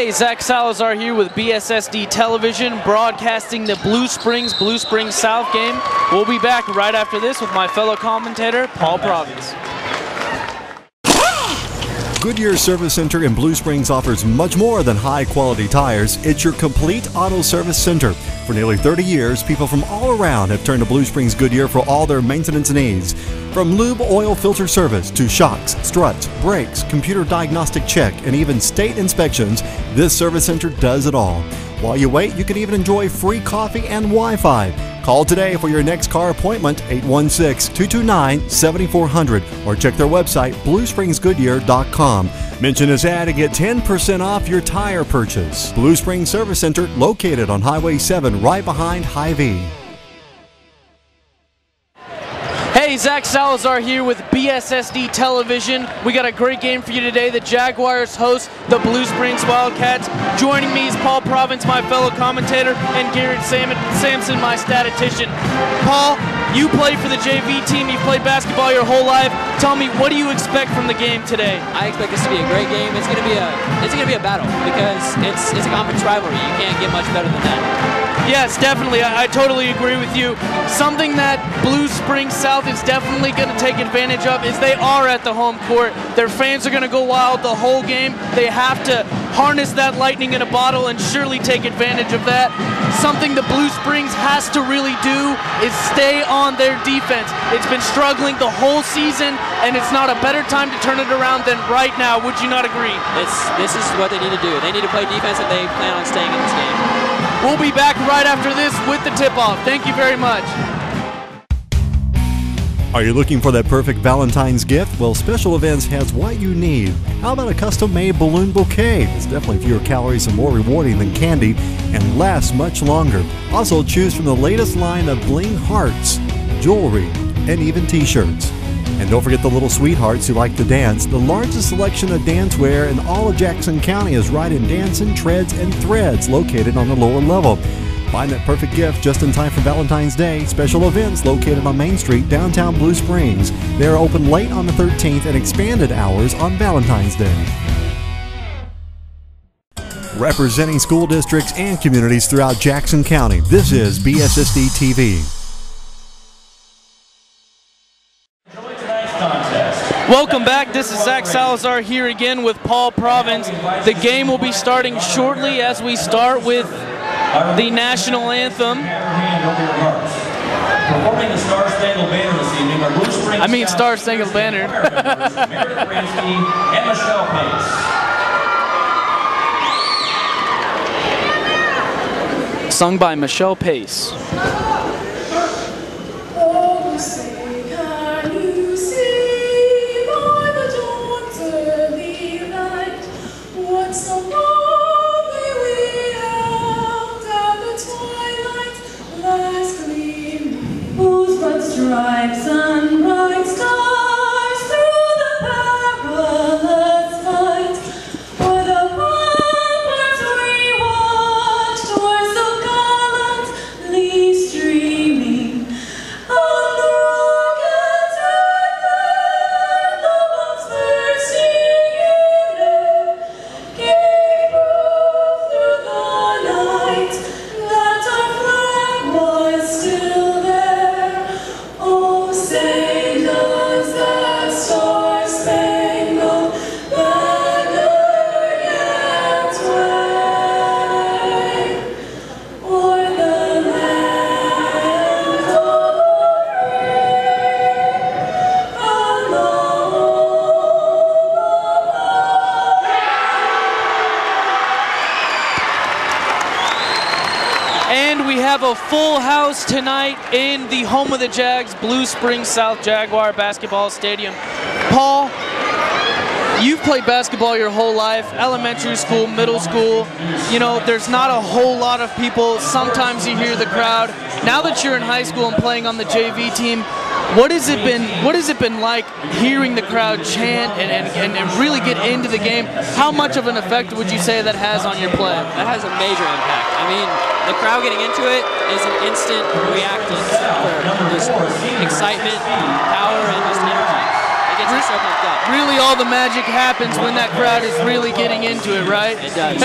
Hey, Zach Salazar here with BSSD Television, broadcasting the Blue Springs South game. We'll be back right after this with my fellow commentator, Paul Province. Goodyear Service Center in Blue Springs offers much more than high-quality tires. It's your complete auto service center. For nearly 30 years, people from all around have turned to Blue Springs Goodyear for all their maintenance needs. From lube oil filter service to shocks, struts, brakes, computer diagnostic check, and even state inspections, this service center does it all. While you wait, you can even enjoy free coffee and Wi-Fi. Call today for your next car appointment, 816-229-7400, or check their website, bluespringsgoodyear.com. Mention this ad to get 10% off your tire purchase. Blue Springs Service Center, located on Highway 7, right behind Hy-Vee. Hey, Zach Salazar here with BSSD Television. We got a great game for you today. The Jaguars host the Blue Springs Wildcats. Joining me is Paul Province, my fellow commentator, and Garrett Sampson, my statistician. Paul, you play for the JV team. You've played basketball your whole life. Tell me, what do you expect from the game today? I expect this to be a great game. It's gonna be a battle because it's a conference rivalry. You can't get much better than that. Yes, definitely. I totally agree with you. Something that Blue Springs South is definitely going to take advantage of is they are at the home court. Their fans are going to go wild the whole game. They have to harness that lightning in a bottle and surely take advantage of that. Something that Blue Springs has to really do is stay on their defense. It's been struggling the whole season, and it's not a better time to turn it around than right now. Would you not agree? This is what they need to do. They need to play defense if they plan on staying in this game. We'll be back right after this with the tip-off. Thank you very much. Are you looking for that perfect Valentine's gift? Well, Special Events has what you need. How about a custom-made balloon bouquet? It's definitely fewer calories and more rewarding than candy and lasts much longer. Also, choose from the latest line of bling hearts, jewelry, and even t-shirts. And don't forget the little sweethearts who like to dance. The largest selection of dancewear in all of Jackson County is right in Dancing, Treads, and Threads, located on the lower level. Find that perfect gift just in time for Valentine's Day. Special Events located on Main Street, downtown Blue Springs. They are open late on the 13th and expanded hours on Valentine's Day. Representing school districts and communities throughout Jackson County, this is BSSD TV. Welcome back. This is Zach Salazar here again with Paul Province. The game will be starting shortly as we start with the national anthem. Performing the Star Spangled Banner this evening are Blue Springs. I mean Star Spangled Banner. And Michelle Pace. Sung by Michelle Pace. Stripes and bright stars through the perilous fight, for the bombers we watched were so gallantly streaming on the rockets and the bombs bursting in air gave proof through the night that our flag was still there. Oh, say does that star-spangled banner yet wave o'er the land of And we have a full house tonight in the home of the Jags, Blue Springs South Jaguar Basketball Stadium. Paul, you've played basketball your whole life, elementary school, middle school. You know, there's not a whole lot of people. Sometimes you hear the crowd. Now that you're in high school and playing on the JV team, what has it been like hearing the crowd chant and really get into the game? How much of an effect would you say that has on your play? That has a major impact. I mean, the crowd getting into it is an instant reactant for just excitement, power, and just energy. It gets me so pumped up. Really, all the magic happens when that crowd is really getting into it, right? It does.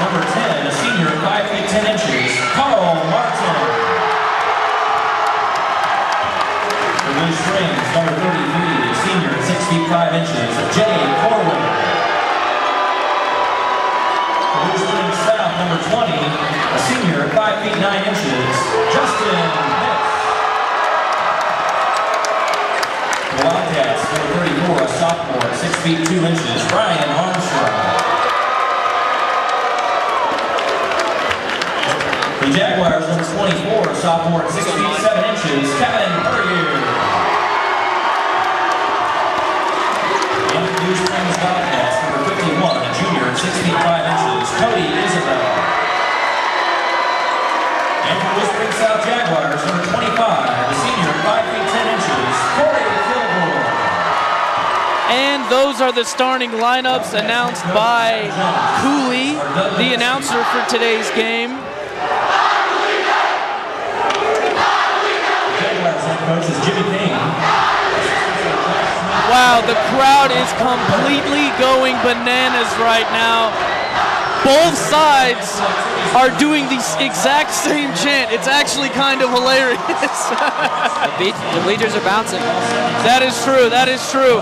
Number 10, a senior, 5 feet 10 inches, Carl Martin. For Blue Springs, number 33, a senior, 6 feet 5 inches, Jay Corwin. For Blue Springs South, number 20, a senior, 5 feet 9 inches, Justin Nix. For Wildcats, number 34, a sophomore, 6 feet 2 inches, Brian Armstrong. The Jaguars, number 24, sophomore, 6 feet 7 inches, Kevin Puryear. And the Blue Springs Wildcats, number 51, a junior, 6 feet 5 inches, Cody Isabel. And for Blue Springs South Jaguars, number 25, a senior, 5 feet 10 inches, Corey Kilgore. And those are the starting lineups announced by Cooley, the announcer for today's game. Coach is Jimmy King. Wow, the crowd is completely going bananas right now. Both sides are doing the exact same chant. It's actually kind of hilarious. The bleachers are bouncing. That is true, that is true.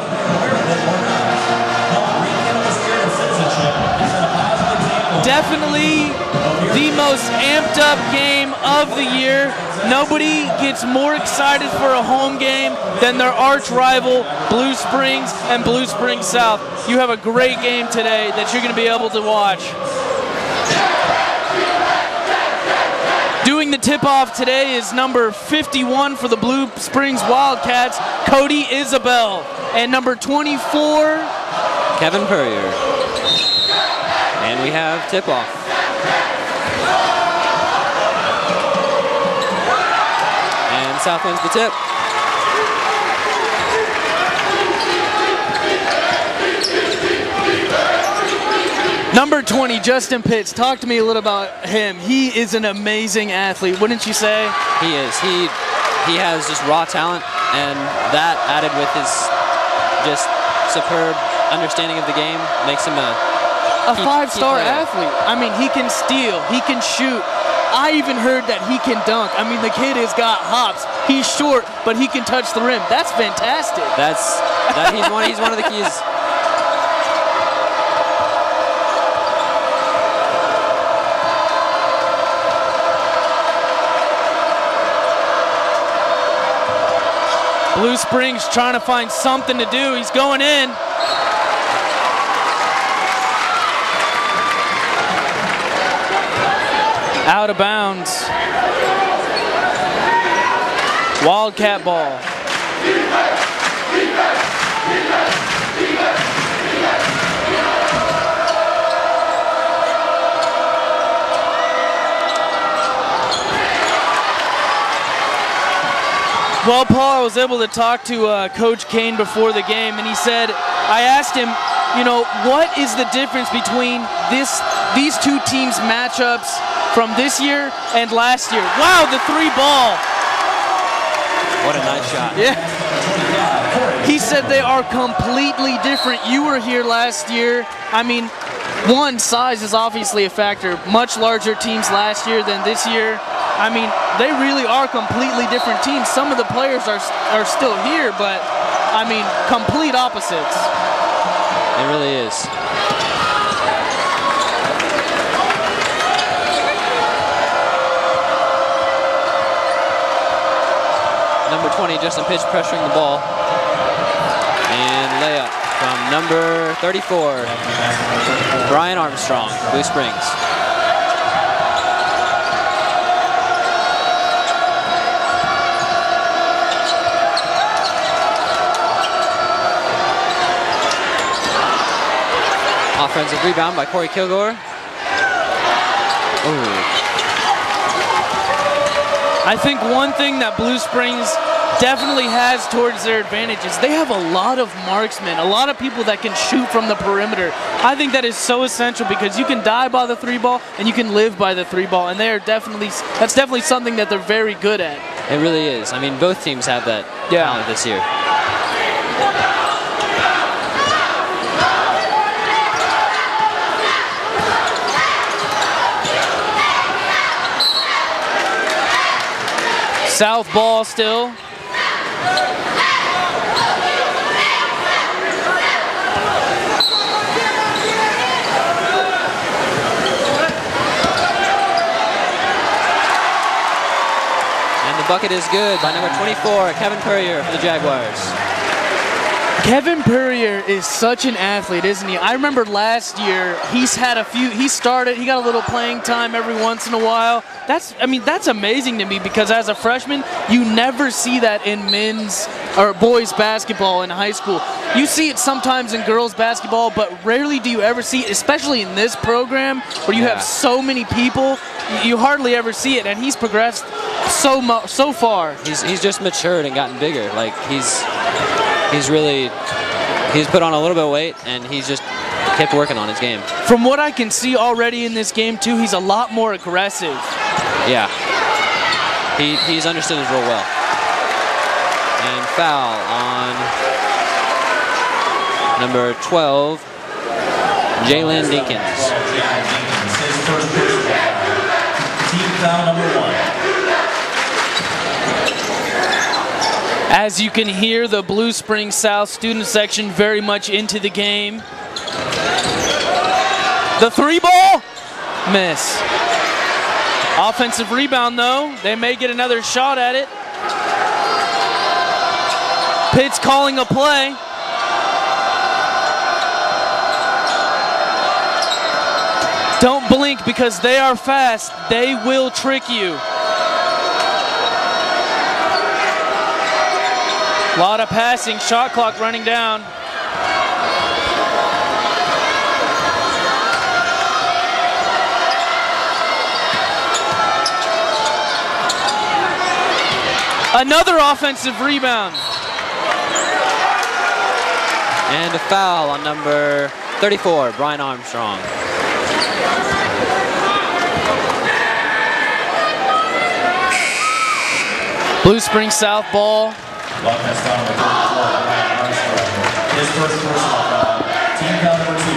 Definitely the most amped up game of the year. Nobody gets more excited for a home game than their arch rival, Blue Springs and Blue Springs South. You have a great game today that you're going to be able to watch. Doing the tip-off today is number 51 for the Blue Springs Wildcats, Cody Isabel, and number 24, Kevin Puryear. And we have tip-off. And South wins the tip. Number 20, Justin Pitts. Talk to me a little about him. He is an amazing athlete, wouldn't you say? He is. He has just raw talent, and that added with his just superb understanding of the game makes him a five-star athlete. I mean, he can steal, he can shoot. I even heard that he can dunk. I mean, the kid has got hops. He's short, but he can touch the rim. That's fantastic. He's one of the keys. Blue Springs trying to find something to do. He's going in. Out of bounds. Wildcat ball. Well, Paul, I was able to talk to Coach Kane before the game, and he said, I asked him, you know, what is the difference between these two teams' matchups from this year and last year? Wow, the three ball. What a nice shot. Yeah. He said they are completely different. You were here last year. I mean, one, size is obviously a factor. Much larger teams last year than this year. I mean, they really are completely different teams. Some of the players are still here, but, I mean, complete opposites. It really is. Number 20, Justin Pitts pressuring the ball. And layup from number 34, Brian Armstrong, Blue Springs. Offensive rebound by Corey Kilgore. Ooh. I think one thing that Blue Springs definitely has towards their advantage is they have a lot of marksmen, a lot of people that can shoot from the perimeter. I think that is so essential because you can die by the three ball and you can live by the three ball, and that's definitely something that they're very good at. It really is. I mean, both teams have that talent this year. South ball still. Bucket is good by number 24, Kevin Purrier for the Jaguars. Kevin Purrier is such an athlete, isn't he? I remember last year he got a little playing time every once in a while. That's amazing to me because as a freshman, you never see that in men's or boys basketball in high school. You see it sometimes in girls basketball, but rarely do you ever see it, especially in this program where you have so many people. You hardly ever see it, and he's progressed so far. He's just matured and gotten bigger. Like he's put on a little bit of weight, and he's just kept working on his game. From what I can see already in this game too, he's a lot more aggressive. Yeah, he's understood his role well. And foul on number 12, Jalen Dinkins. His first personal foul. Team foul number 1. As you can hear, the Blue Springs South student section very much into the game. The 3-ball, miss. Offensive rebound though, they may get another shot at it. Pitt's calling a play. Don't blink because they are fast. They will trick you. A lot of passing, shot clock running down. Another offensive rebound. And a foul on number 34, Brian Armstrong. Blue Springs South ball. Offense foul number 34, Brian Armstrong. His first personal foul. Team foul number 2.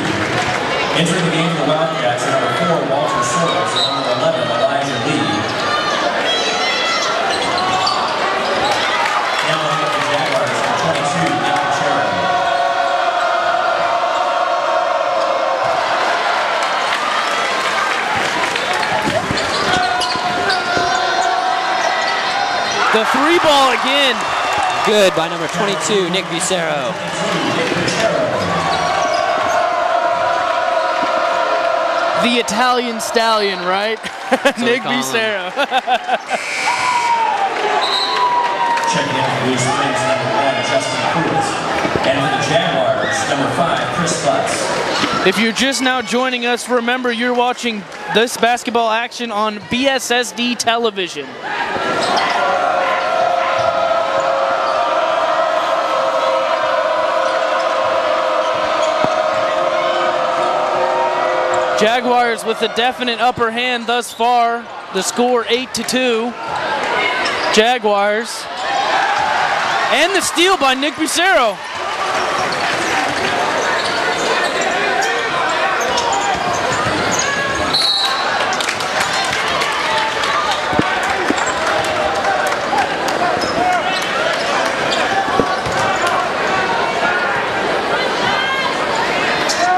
Entering the game for the Wildcats are number 4, Walter Soros, and number 11, Elijah Lee. Now looking at the Jaguars for 22, Nick Pacheco. The 3-ball again. Good by number 22, Nick Bucero. The Italian stallion, right? Nick Bucero. Checking in for Blue Springs, number 1, Justin Cruz. And for the Jaguars, number 5, Chris Butts. If you're just now joining us, remember you're watching this basketball action on BSSD television. Jaguars with a definite upper hand thus far. The score 8-2. Jaguars. And the steal by Nick Bucero.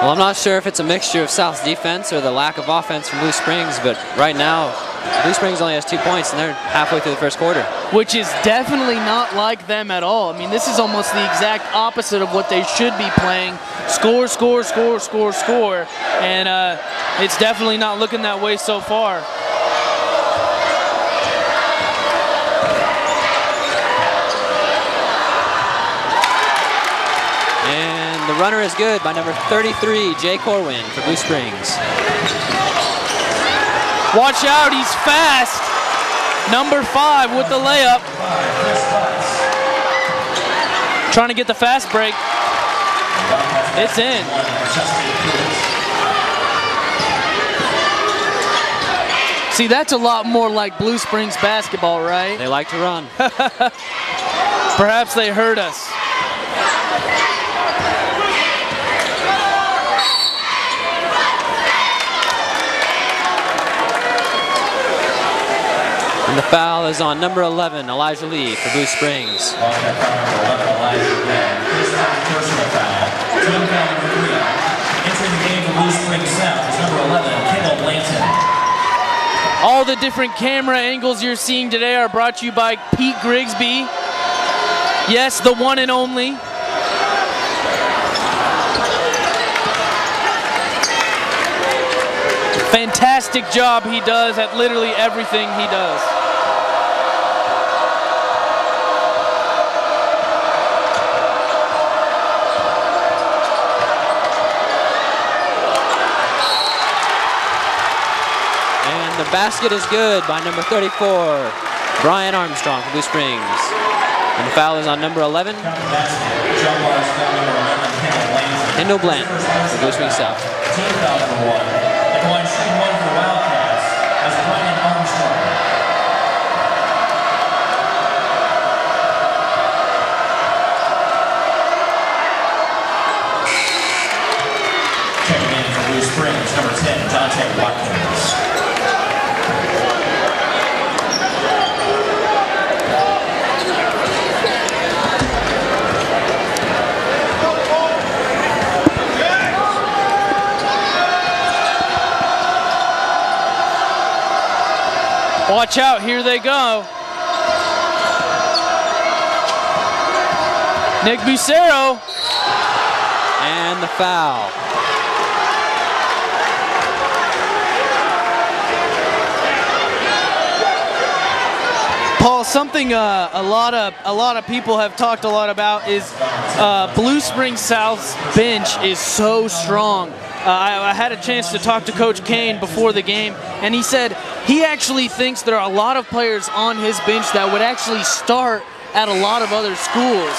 Well, I'm not sure if it's a mixture of South's defense or the lack of offense from Blue Springs, but right now, Blue Springs only has 2 points, and they're halfway through the first quarter. Which is definitely not like them at all. I mean, this is almost the exact opposite of what they should be playing. Score, score, score, score, score. And it's definitely not looking that way so far. The runner is good by number 33, Jay Corwin for Blue Springs. Watch out, he's fast. Number 5 with the layup. Trying to get the fast break. It's in. See, that's a lot more like Blue Springs basketball, right? They like to run. Perhaps they heard us. And the foul is on number 11, Elijah Lee for Blue Springs. Wildcat foul number 11, Elijah Lee. His personal foul. Team foul number 3. Entering the game for Blue Springs South is number 11, Kendall Blanton. All the different camera angles you're seeing today are brought to you by Pete Grigsby. Yes, the one and only. Fantastic job he does at literally everything he does. And the basket is good by number 34, Brian Armstrong for Blue Springs. And the foul is on number 11, Kendall Blanton for Blue Springs South. Team foul number 1. And one shooting one for Wildcats as Brian Armstrong. Checking in for Blue Springs, number 10, Dante Watkins. Watch out, here they go. Nick Bucero. And the foul. Paul, something a lot of people have talked a lot about is Blue Springs South's bench is so strong. I had a chance to talk to Coach Kane before the game, and he said he actually thinks there are a lot of players on his bench that would actually start at a lot of other schools.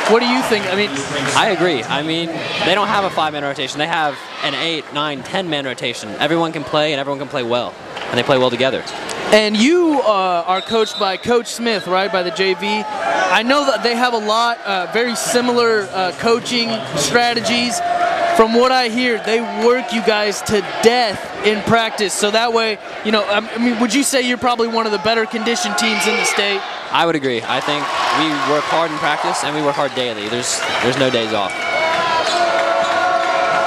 What do you think? I mean, I agree. I mean, they don't have a 5-man rotation. They have an 8, 9, 10-man rotation. Everyone can play, and everyone can play well, and they play well together. And you are coached by Coach Smith, right, by the JV. I know that they have a lot, very similar coaching strategies. From what I hear, they work you guys to death in practice. So that way, you know, I mean, would you say you're probably one of the better conditioned teams in the state? I would agree. I think we work hard in practice, and we work hard daily. There's no days off.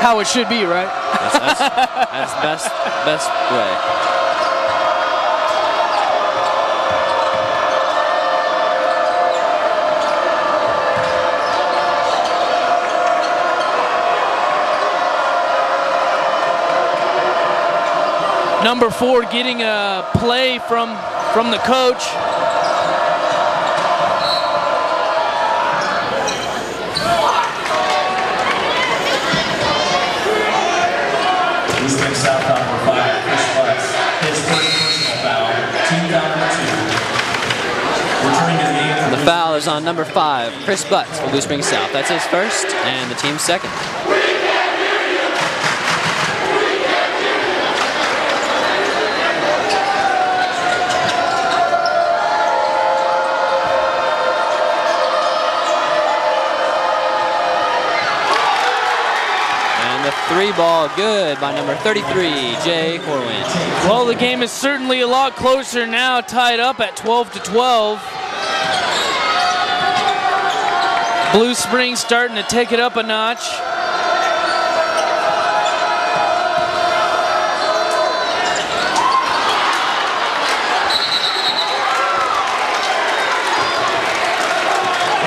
How it should be, right? That's best way. Number 4 getting a play from the coach. Blue Springs South foul number 5, Chris Butts. His first personal foul. Team foul number 2. Returning to the game for The foul is on number 5, Chris Butts for Blue Springs South. That's his first and the team's second. And the 3-ball good by number 33, Jay Corwin. Well, the game is certainly a lot closer now, tied up at 12-12. Blue Springs starting to take it up a notch.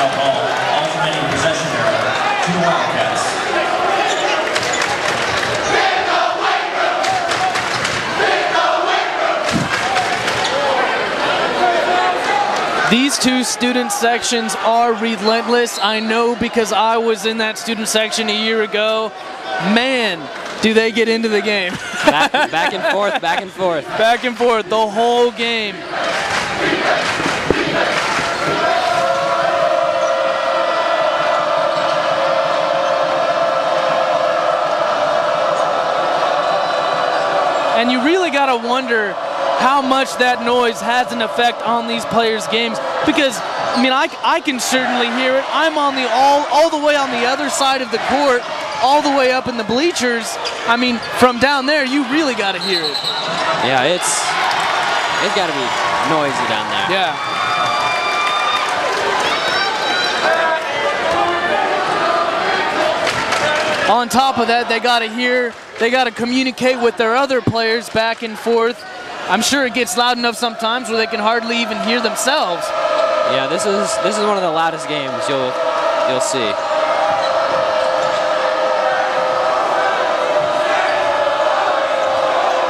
alternating possession error to the Wildcats. These two student sections are relentless. I know because I was in that student section a year ago. Man, do they get into the game. Back and forth, back and forth. Back and forth the whole game. And you really got to wonder, how much that noise has an effect on these players' games. Because, I mean, I can certainly hear it. I'm on the all the way on the other side of the court, all the way up in the bleachers. I mean, from down there, you really got to hear it. Yeah, it's got to be noisy down there. Yeah. On top of that, they got to communicate with their other players back and forth. I'm sure it gets loud enough sometimes where they can hardly even hear themselves. Yeah, this is one of the loudest games you'll see.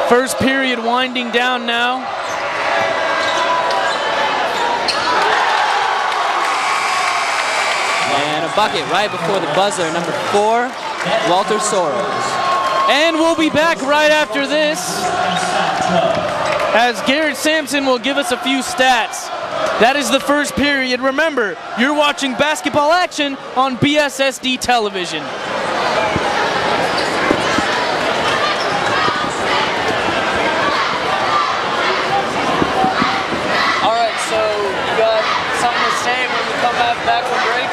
First period winding down now. And a bucket right before the buzzer, number 4, Walter Soros. And we'll be back right after this as Garrett Sampson will give us a few stats. That is the first period. Remember, you're watching basketball action on BSSD television. All right, so you got something to say when we come back from break?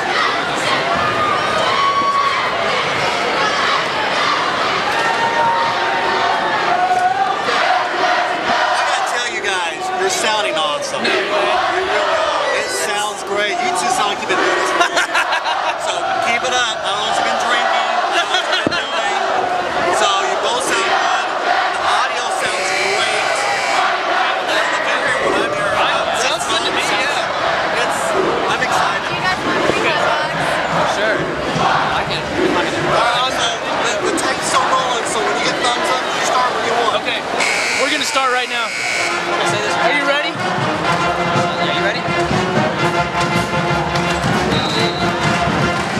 You're sounding awesome. You really are. It sounds great. You two sound like you've been doing this for years. So keep it up. I don't know what you've been drinking. I don't know what you've been doing. So you both sound good. The audio sounds great. Look at here what I'm hearing. Sounds good to me, yeah. I'm excited. You guys want to bring the bugs? Sure. I can. The tape's still rolling, so when you get thumbs up, you start when you want. Okay, we're gonna start right now. Are you ready? Are you ready? I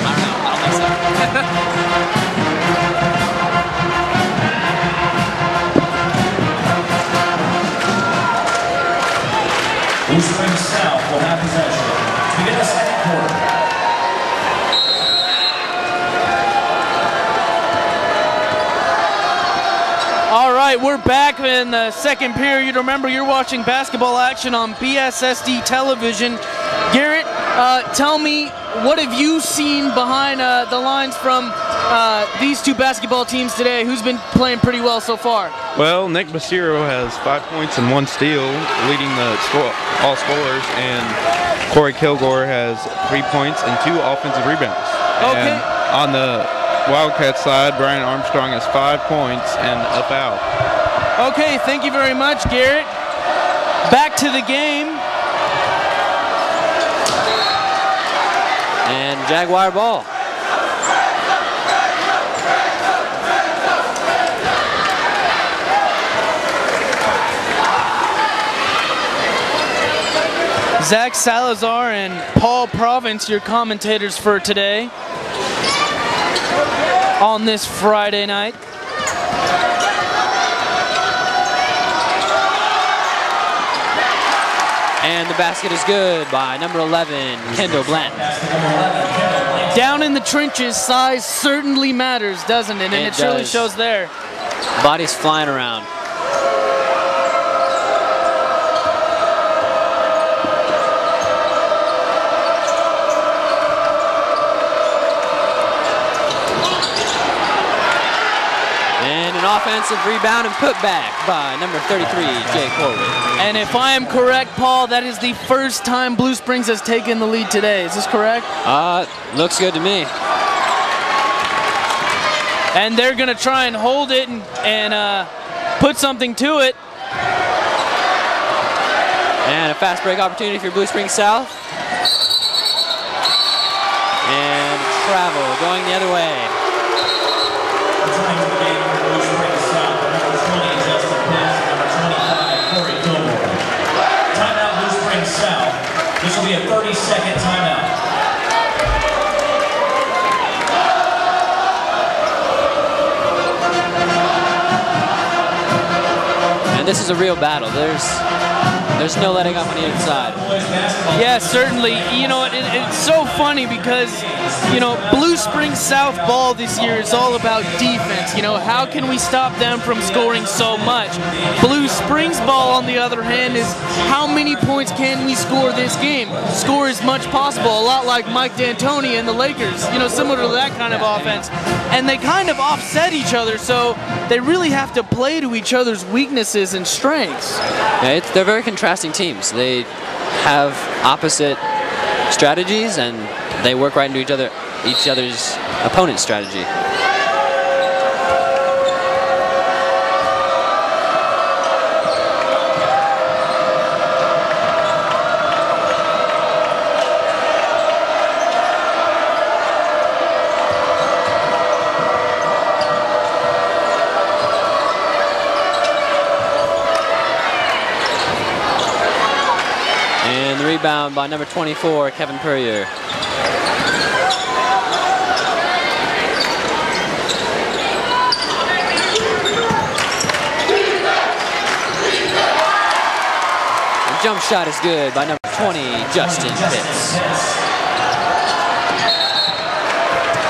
don't know. I don't think so. Blue Springs South will have possession to begin the second quarter. All right, we're back in the second period. Remember, you're watching basketball action on BSSD television. Garrett, tell me, what have you seen behind the lines from these two basketball teams today? Who's been playing pretty well so far? Well, Nick Basiro has 5 points and 1 steal, leading the all scorers, and Corey Kilgore has 3 points and 2 offensive rebounds. Okay. And on the Wildcat side, Brian Armstrong has 5 points and a foul. Okay, thank you very much, Garrett. Back to the game. And Jaguar ball. Zach Salazar and Paul Province, your commentators for today on this Friday night. And the basket is good by number 11, Kendall Blanton. Down in the trenches, size certainly matters, doesn't it? And it surely does. shows there. Bodies flying around. And an offensive rebound and put back by number 33, Jay Corwin. And if I am correct, Paul, that is the first time Blue Springs has taken the lead today. Is this correct? Looks good to me. And they're going to try and hold it and put something to it. And a fast break opportunity for Blue Springs South. And travel going the other way. Returning to the game for Blue Springs South, number 20, Justin Pitts, number 25, Corey Kilgore. Timeout, Blue Springs South. This will be a 30-second timeout. And this is a real battle. There's no letting up on either side. Yes, certainly. You know, it's so funny because you know, Blue Springs South ball this year is all about defense. You know, how can we stop them from scoring so much? Blue Springs ball, on the other hand, is how many points can we score this game? Score as much possible, a lot like Mike D'Antoni and the Lakers, you know, similar to that kind of offense. And they kind of offset each other, so they really have to play to each other's weaknesses and strengths. Yeah, they're very contrasting teams. They have opposite strategies, and they work right into each other's opponent's strategy. And the rebound by number 24, Kevin Purrier. Jump shot is good by number 20, Justin Pitts.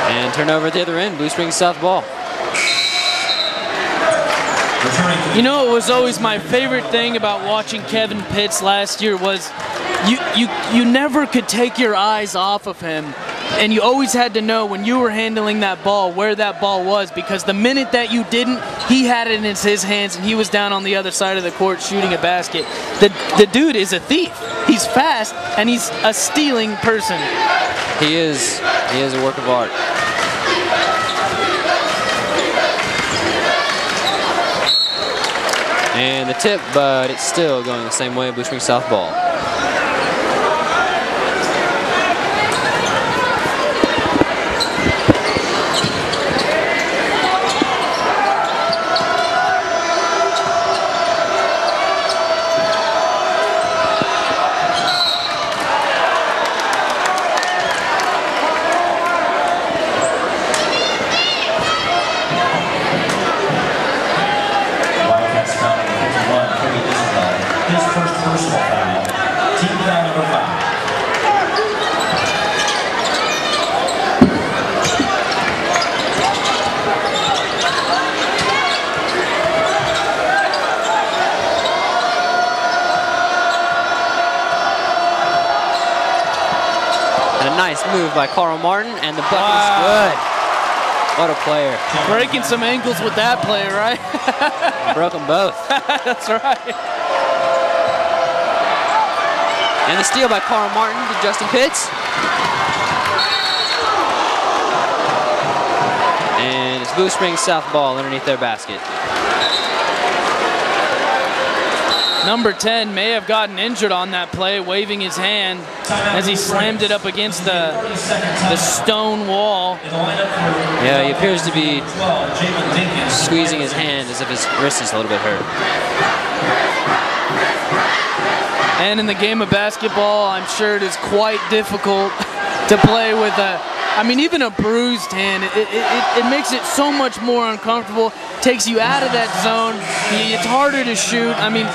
And turnover at the other end, Blue Springs South ball. You know, it was always my favorite thing about watching Kevin Pitts last year was you never could take your eyes off of him. And you always had to know when you were handling that ball where that ball was, because the minute that you didn't, he had it in his hands and he was down on the other side of the court shooting a basket. The dude is a thief. He's fast and he's a stealing person. He is a work of art. And the tip, but it's still going the same way, Blue Springs South ball. Nice move by Carl Martin, and the bucket is good. What a player. Breaking some ankles with that play, right? Broke them both. That's right. And the steal by Carl Martin to Justin Pitts. And it's Blue Springs South ball underneath their basket. Number 10 may have gotten injured on that play, waving his hand as he slammed it up against the stone wall. Yeah, he appears to be squeezing his hand as if his wrist is a little bit hurt. And in the game of basketball, I'm sure it is quite difficult to play with even a bruised hand. It makes it so much more uncomfortable, takes you out of that zone. It's harder to shoot. I mean,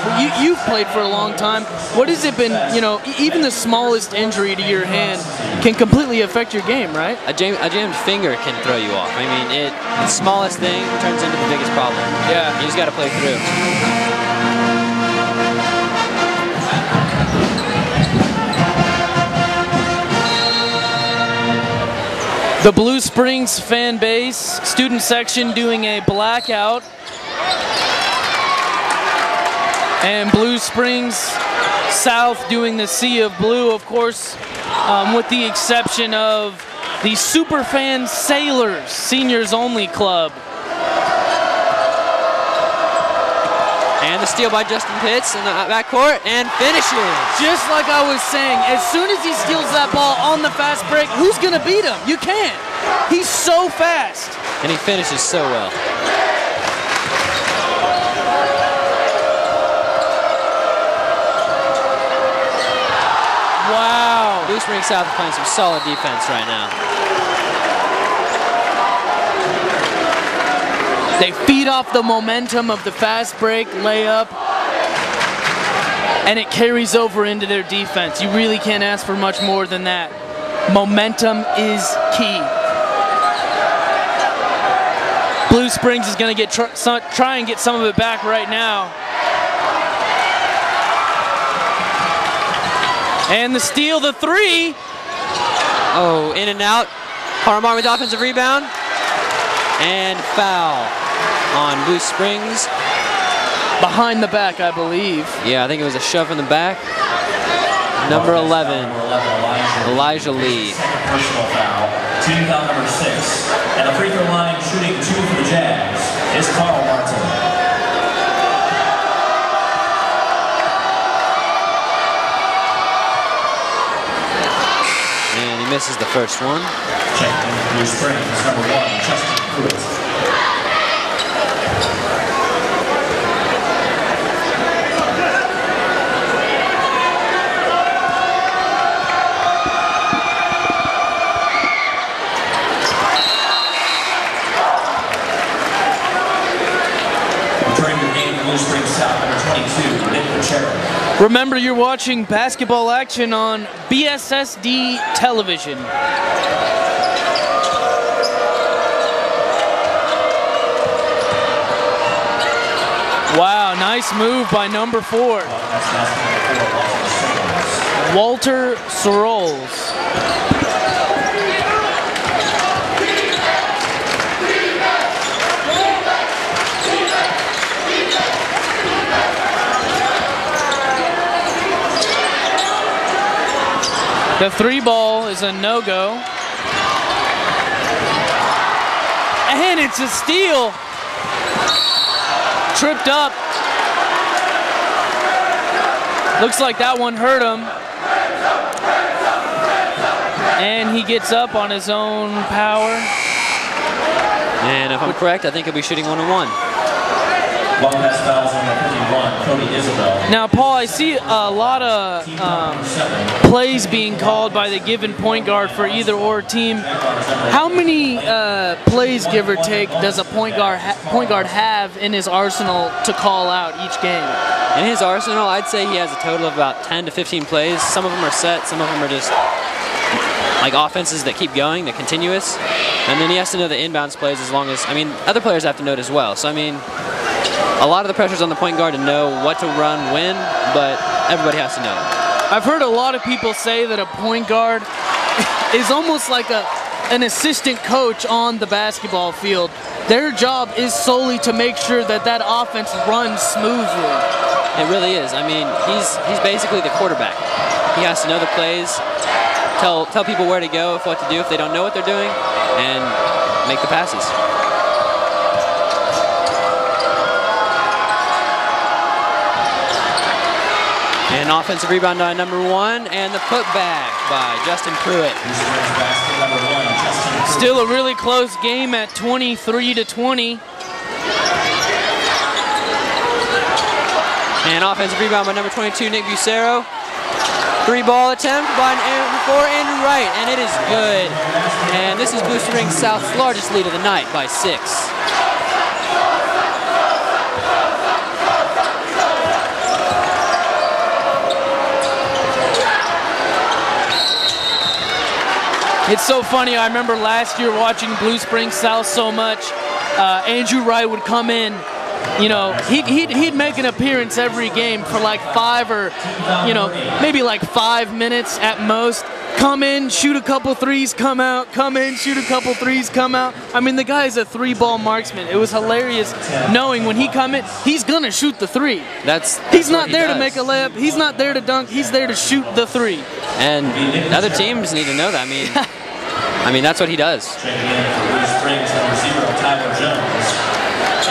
you've played for a long time. What has it been, you know, even the smallest injury to your hand can completely affect your game, right? A jammed finger can throw you off. I mean, the smallest thing turns into the biggest problem. Yeah. You just got to play through. The Blue Springs fan base, student section doing a blackout. And Blue Springs South doing the Sea of Blue, of course, with the exception of the Superfan Sailors, Seniors Only Club. And the steal by Justin Pitts in the backcourt, and finishes. Just like I was saying, as soon as he steals that ball on the fast break, who's going to beat him? You can't. He's so fast. And he finishes so well. Wow. Blue Springs South is playing some solid defense right now. They feed off the momentum of the fast break layup, and it carries over into their defense. You really can't ask for much more than that. Momentum is key. Blue Springs is going to try and get some of it back right now. And the steal, the three. Oh, in and out. Harmar with offensive rebound. And foul on Blue Springs. Behind the back, I believe. Yeah, I think it was a shove in the back. Number 11, Elijah Lee. Personal foul. Team foul number 6. And the free throw line shooting 2 for the Jags is Carl Martin. And he misses the first one. Checking in for Blue Springs, number 1, Justin Pruitt. Remember, you're watching basketball action on BSSD television. Wow, nice move by number 4. Walter Sorrells. The 3 ball is a no-go. And it's a steal. Tripped up. Looks like that one hurt him. And he gets up on his own power. And if I'm correct, I think he'll be shooting 1-on-1. Long pass fouls on the 51, Cody Isabel. Now, Paul, I see a lot of plays being called by the given point guard for either or team. How many plays, give or take, does a point guard have in his arsenal to call out each game? In his arsenal, I'd say he has a total of about 10 to 15 plays. Some of them are set, some of them are just like offenses that keep going, that continuous. And then he has to know the inbounds plays as long as, I mean, other players have to know it as well. So, I mean, a lot of the pressure's on the point guard to know what to run when, but everybody has to know it. I've heard a lot of people say that a point guard is almost like an assistant coach on the basketball field. Their job is solely to make sure that that offense runs smoothly. It really is. I mean, he's basically the quarterback. He has to know the plays, tell people where to go, what to do if they don't know what they're doing, and make the passes. An offensive rebound by number 1, and the putback by Justin Pruitt. Still a really close game at 23-20. And offensive rebound by number 22, Nick Bucero. 3-ball attempt by Andrew Wright, and it is good. And this is Blue Springs South's largest lead of the night by 6. It's so funny, I remember last year watching Blue Springs South so much. Andrew Wright would come in, you know, he'd make an appearance every game for like 5 or, you know, maybe like 5 minutes at most. Come in, shoot a couple threes, come out, come in, shoot a couple threes, come out. I mean, the guy is a 3-ball marksman. It was hilarious knowing when he come in, he's gonna shoot the 3. He's not there to make a layup, he's not there to dunk, he's there to shoot the 3. And other teams need to know that. I mean, that's what he does.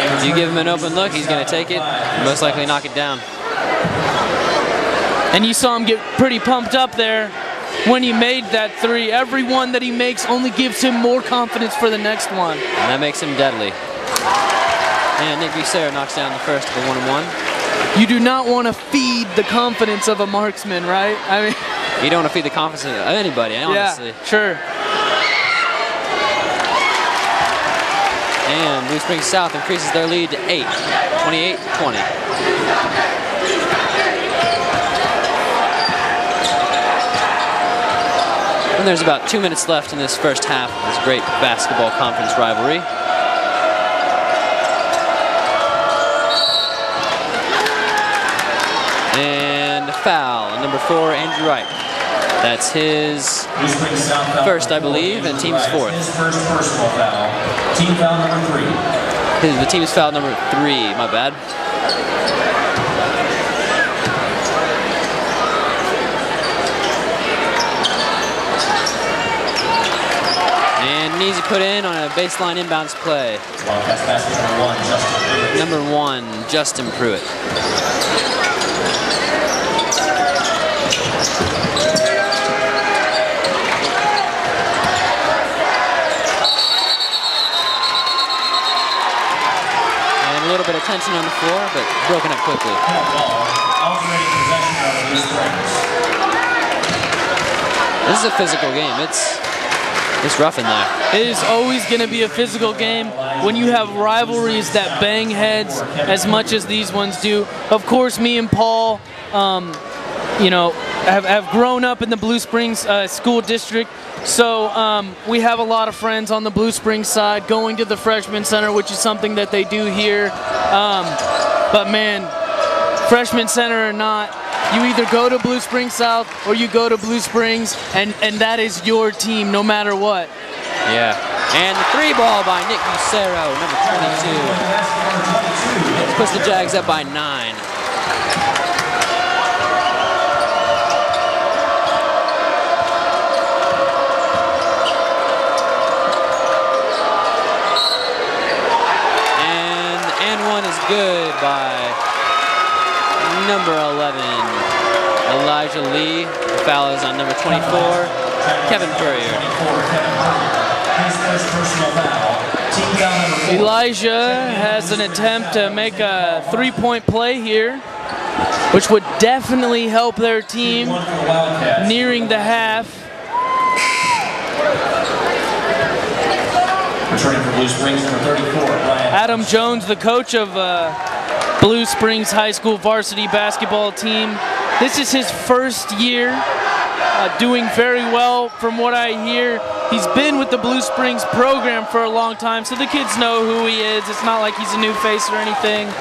If you give him an open look, he's going to take it, most likely knock it down. And you saw him get pretty pumped up there when he made that 3. Every one that he makes only gives him more confidence for the next one. And that makes him deadly. And Nick Bucero knocks down the first of the 1-on-1. You do not want to feed the confidence of a marksman, right? I mean, you don't want to feed the confidence of anybody, honestly. Yeah, sure. And Blue Springs South increases their lead to 8, 28-20. And there's about 2 minutes left in this first half of this great basketball conference rivalry. And a foul on number 4, Andrew Wright. That's his first, I believe, and team's fourth. His first personal foul. Team foul number 3. The team's foul number 3, my bad. And an easy put in on a baseline inbounds play. Wildcats basket number 1, Justin Pruitt. Number 1, Justin Pruitt. And a little bit of tension on the floor, but broken up quickly. Alternating possession of Blue Springs. This is a physical game. It's rough in there. It is always going to be a physical game when you have rivalries that bang heads as much as these ones do. Of course, me and Paul, you know, have grown up in the Blue Springs school district. So we have a lot of friends on the Blue Springs side going to the Freshman Center, which is something that they do here. But man, Freshman Center or not, you either go to Blue Springs South or you go to Blue Springs, and that is your team no matter what. Yeah. And the 3 ball by Nick Lucero, number 22. Puts the Jags up by 9. And one is good by number 11, Elijah Lee. The foul is on number 24, Kevin Furrier. Elijah has an attempt to make a 3-point play here, which would definitely help their team nearing the half. Returning for Blue Springs, number 34, Adam Jones, the coach of Blue Springs High School varsity basketball team. This is his first year, doing very well from what I hear. He's been with the Blue Springs program for a long time, so the kids know who he is. It's not like he's a new face or anything.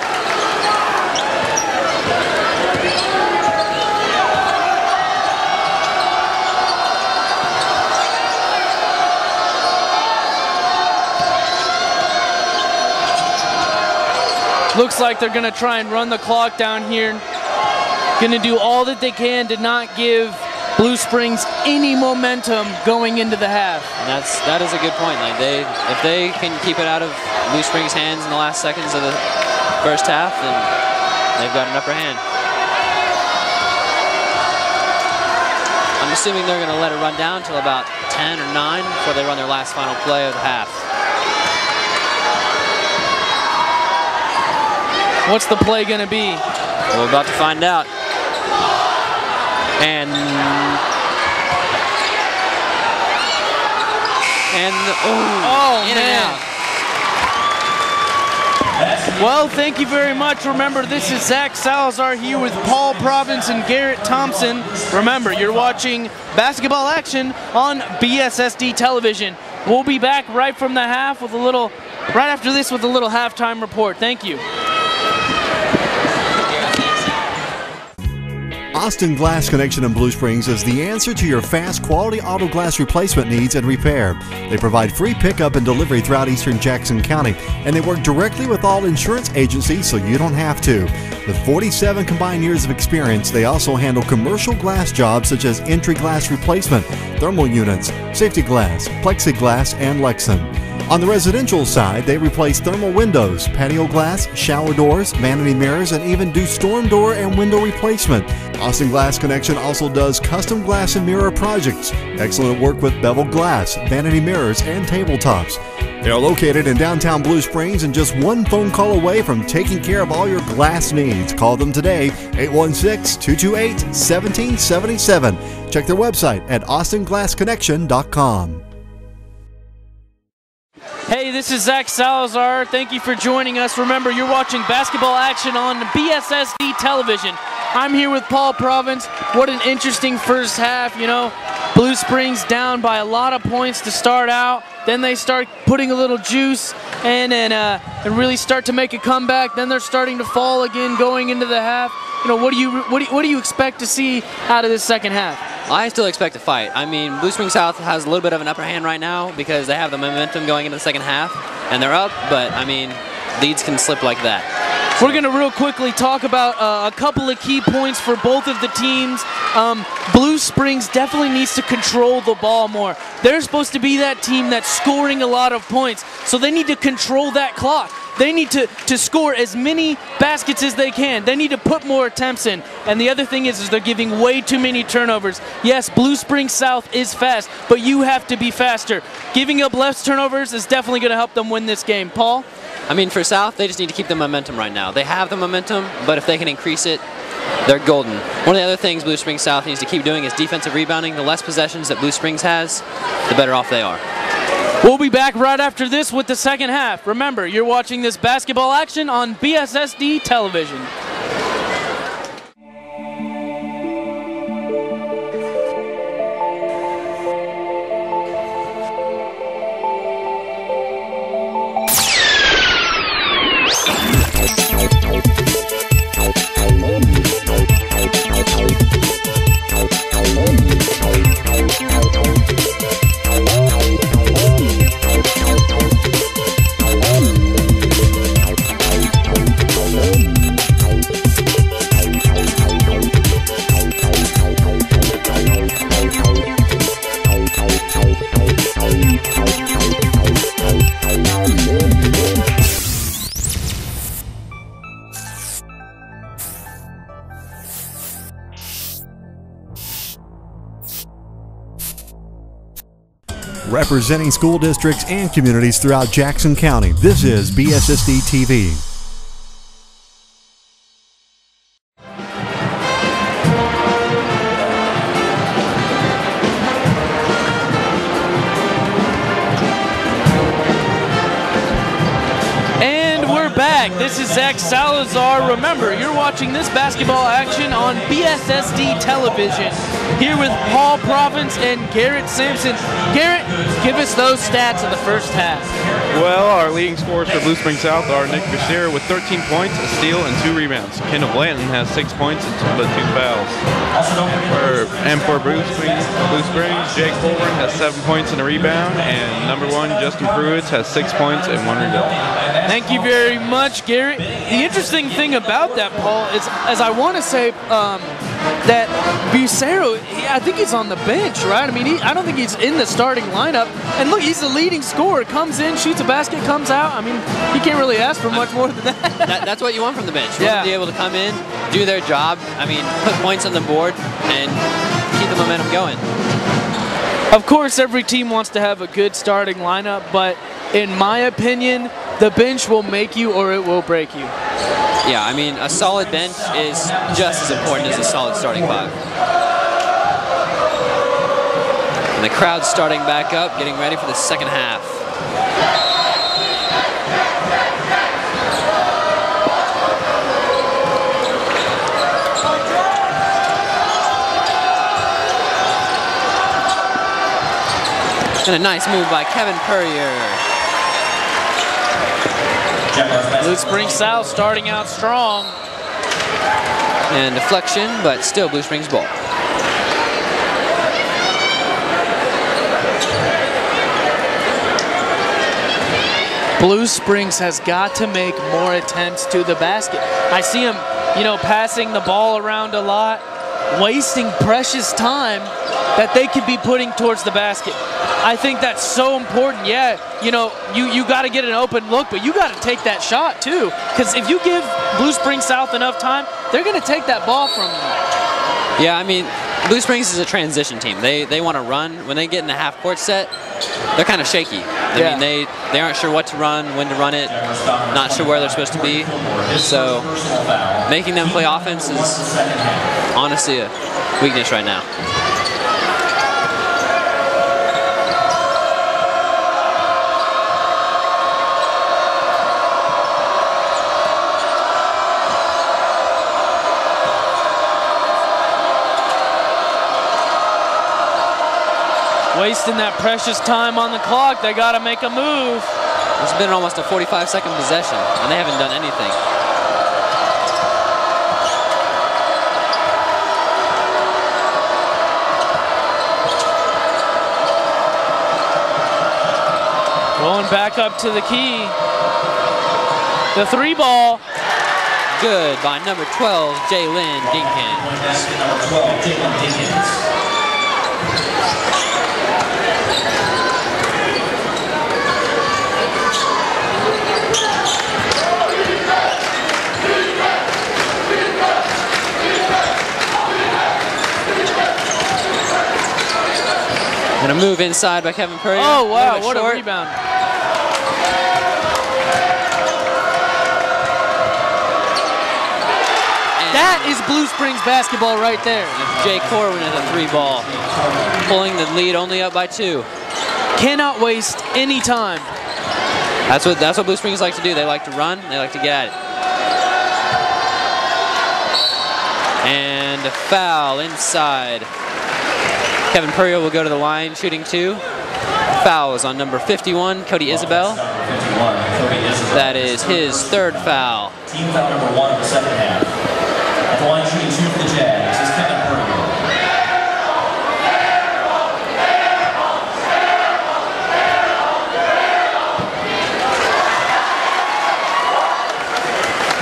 Looks like they're going to try and run the clock down here. Going to do all that they can to not give Blue Springs any momentum going into the half. And that is a good point. Like if they can keep it out of Blue Springs' hands in the last seconds of the first half, then they've got an upper hand. I'm assuming they're going to let it run down until about 10 or 9 before they run their last final play of the half. What's the play going to be? We're about to find out. And in man. and out. Well, thank you very much. Remember, this is Zach Salazar here with Paul Province and Garrett Thompson. Remember, you're watching basketball action on BSSD television. We'll be back right from the half with right after this with a little halftime report. Thank you. Austin Glass Connection in Blue Springs is the answer to your fast quality auto glass replacement needs and repair. They provide free pickup and delivery throughout eastern Jackson County, and they work directly with all insurance agencies so you don't have to. With 47 combined years of experience, they also handle commercial glass jobs such as entry glass replacement, thermal units, safety glass, plexiglass, and Lexan. On the residential side, they replace thermal windows, patio glass, shower doors, vanity mirrors, and even do storm door and window replacement. Austin Glass Connection also does custom glass and mirror projects. Excellent work with beveled glass, vanity mirrors, and tabletops. They are located in downtown Blue Springs and just one phone call away from taking care of all your glass needs. Call them today, 816-228-1777. Check their website at austinglassconnection.com. Hey, this is Zach Salazar. Thank you for joining us. Remember, you're watching basketball action on BSSD television. I'm here with Paul Province. What an interesting first half, you know. Blue Springs down by a lot of points to start out. Then they start putting a little juice and really start to make a comeback. Then they're starting to fall again going into the half. You know, what do you expect to see out of this second half? I still expect a fight. I mean, Blue Springs South has a little bit of an upper hand right now because they have the momentum going into the second half, and they're up, but, I mean, leads can slip like that. We're going to real quickly talk about a couple of key points for both of the teams. Blue Springs definitely needs to control the ball more. They're supposed to be that team that's scoring a lot of points, so they need to control that clock. They need to score as many baskets as they can. They need to put more attempts in. And the other thing is they're giving way too many turnovers. Yes, Blue Springs South is fast, but you have to be faster. Giving up less turnovers is definitely going to help them win this game. Paul? I mean, for South, they just need to keep the momentum right now. They have the momentum, but if they can increase it, they're golden. One of the other things Blue Springs South needs to keep doing is defensive rebounding. The less possessions that Blue Springs has, the better off they are. We'll be back right after this with the second half. Remember, you're watching this basketball action on BSSD television. Representing school districts and communities throughout Jackson County, this is BSSD TV. And we're back. This is Zach Salazar. Remember, you're watching this basketball action on BSSD television. Here with Paul Province and Garrett Sampson. Garrett, give us those stats of the first half. Well, our leading scorers for Blue Springs South are Nick Bashir with 13 points, a steal, and 2 rebounds. Kendall Blanton has 6 points but 2 fouls. For Blue Springs, Jake Colburn has 7 points and a rebound, and number 1, Justin Pruitt, has 6 points and 1 rebound. Thank you very much, Garrett. The interesting thing about that, Paul, is as I want to say that Bucero, I think he's on the bench, right? I mean, I don't think he's in the starting lineup. And look, he's the leading scorer. Comes in, shoots a basket, comes out. I mean, you can't really ask for much more than that. That's what you want from the bench. You want them to be able to come in, do their job. I mean, put points on the board and keep the momentum going. Of course, every team wants to have a good starting lineup, but in my opinion, the bench will make you or it will break you. Yeah, I mean, a solid bench is just as important as a solid starting five. And the crowd's starting back up, getting ready for the second half. And a nice move by Kevin Purrier. Blue Springs South starting out strong. And deflection, but still Blue Springs ball. Blue Springs has got to make more attempts to the basket. I see him, passing the ball around a lot, wasting precious time that they could be putting towards the basket. I think that's so important. Yeah, you got to get an open look, but you got to take that shot too. Because if you give Blue Springs South enough time, they're going to take that ball from you. Yeah, I mean, Blue Springs is a transition team. They want to run. When they get in a half-court set, they're kind of shaky. I mean, they aren't sure what to run, when to run it, not sure where they're supposed to be. So making them play offense is honestly a weakness right now. Wasting that precious time on the clock. They got to make a move. It's been almost a 45-second possession, and they haven't done anything. Going back up to the key. The 3-ball. Good by number 12, Jalen Dinkins. Number 12, Jalen Dinkins. And a move inside by Kevin Purrier. Oh, wow, what short. a rebound. That is Blue Springs basketball right there. Jay Corwin at the 3-ball, pulling the lead only up by 2. Cannot waste any time. That's what Blue Springs like to do. They like to run. They like to get at it. And a foul inside. Kevin Purrier will go to the line, shooting 2. Foul is on number 51, Cody Isabel. That is his 3rd foul. Team foul number 1 of the second half. At the line shooting 2 for the Jags is Kevin Purrier.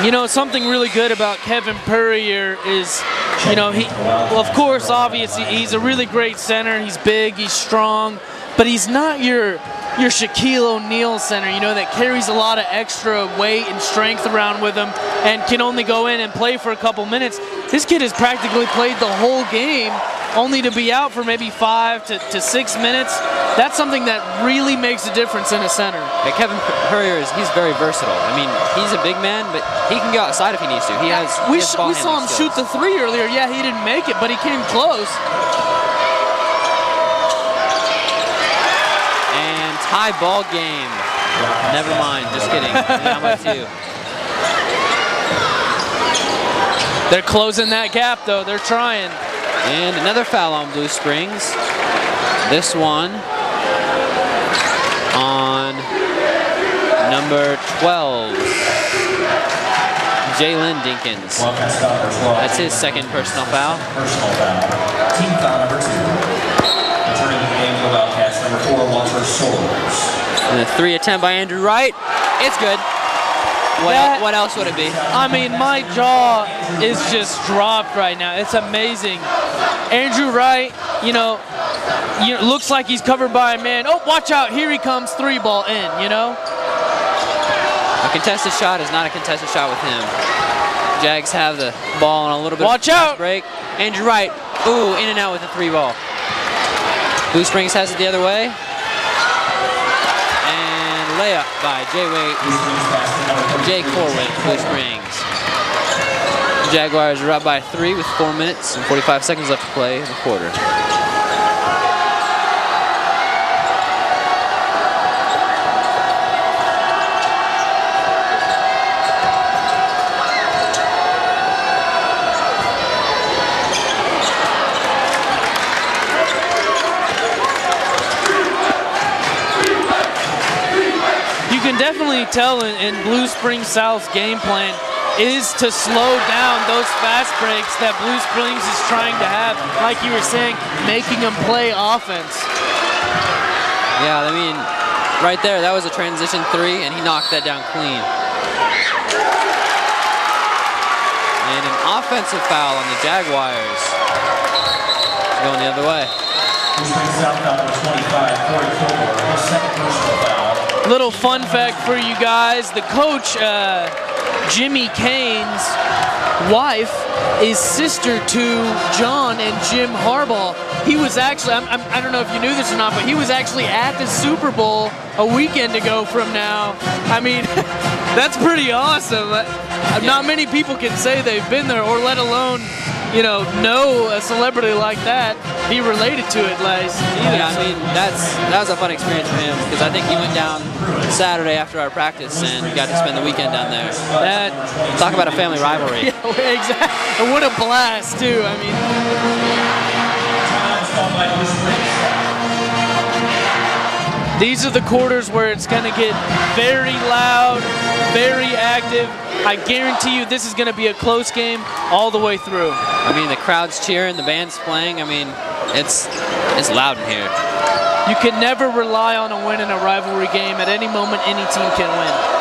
You know, something really good about Kevin Purrier is, you know, well, of course, obviously, he's a really great center. He's big, he's strong, but he's not your Shaquille O'Neal center, you know, that carries a lot of extra weight and strength around with him and can only go in and play for a couple minutes. This kid has practically played the whole game, only to be out for maybe 5 to 6 minutes. That's something that really makes a difference in a center. Yeah, Kevin Purrier he's very versatile. I mean, he's a big man, but he can go outside if he needs to. He has we ball saw him skills. shoot the 3 earlier. Yeah, he didn't make it, but he came close. And tie ball game. Never mind, just kidding. Down by 2. They're closing that gap, though. They're trying. And another foul on Blue Springs. This one on number 12, Jalen Dinkins. That's his 2nd personal foul. Personal foul. Team foul number 2. Returning the game for Wildcats number 4, Walter Soares. And a 3 attempt by Andrew Wright. It's good. What else would it be? I mean, my jaw is just dropped right now. It's amazing. Andrew Wright, you know, looks like he's covered by a man. Oh, watch out. Here he comes, 3-ball in, you know? A contested shot is not a contested shot with him. Jags have the ball on a little bit Watch of a out. break. Andrew Wright, ooh, in and out with the 3-ball. Blue Springs has it the other way. Layup by Jay Corwin, Blue Springs. The Jaguars are up by 3 with 4 minutes and 45 seconds left to play in the quarter. You can definitely tell in Blue Springs South's game plan is to slow down those fast breaks that Blue Springs is trying to have, like you were saying, making them play offense. Yeah, I mean, right there, that was a transition 3, and he knocked that down clean. And an offensive foul on the Jaguars. Going the other way. Blue Springs South foul number 25, Corey Kilgore, his 2nd personal foul. Little fun fact for you guys, the coach, Jimmy Kane's wife is sister to John and Jim Harbaugh. He was actually, I don't know if you knew this or not, but he was actually at the Super Bowl a weekend ago from now. I mean, that's pretty awesome. Not many people can say they've been there, or let alone, you know a celebrity like that, be related to it, like either. Yeah, I mean, that was a fun experience for him, because I think he went down Saturday after our practice and got to spend the weekend down there. Talk about a family rivalry. Yeah, exactly. And what a blast, too. I mean, These are the quarters where it's going to get very loud, very active. I guarantee you this is going to be a close game all the way through. I mean, the crowd's cheering, the band's playing. I mean, it's loud in here. You can never rely on a win in a rivalry game. At any moment, any team can win.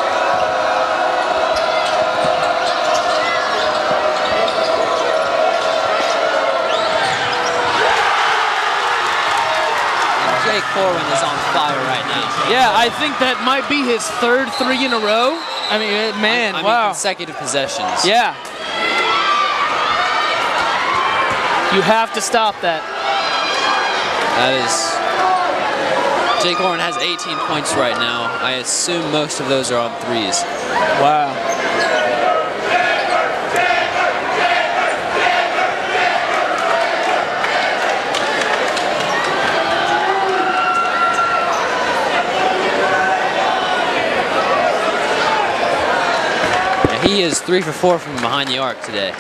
Corwin is on fire right now. Yeah, I think that might be his third 3 in a row. I mean, man, I mean, wow. consecutive possessions. Yeah. You have to stop that. That is... Jake Corwin has 18 points right now. I assume most of those are on threes. Wow. He is 3 for 4 from behind the arc today.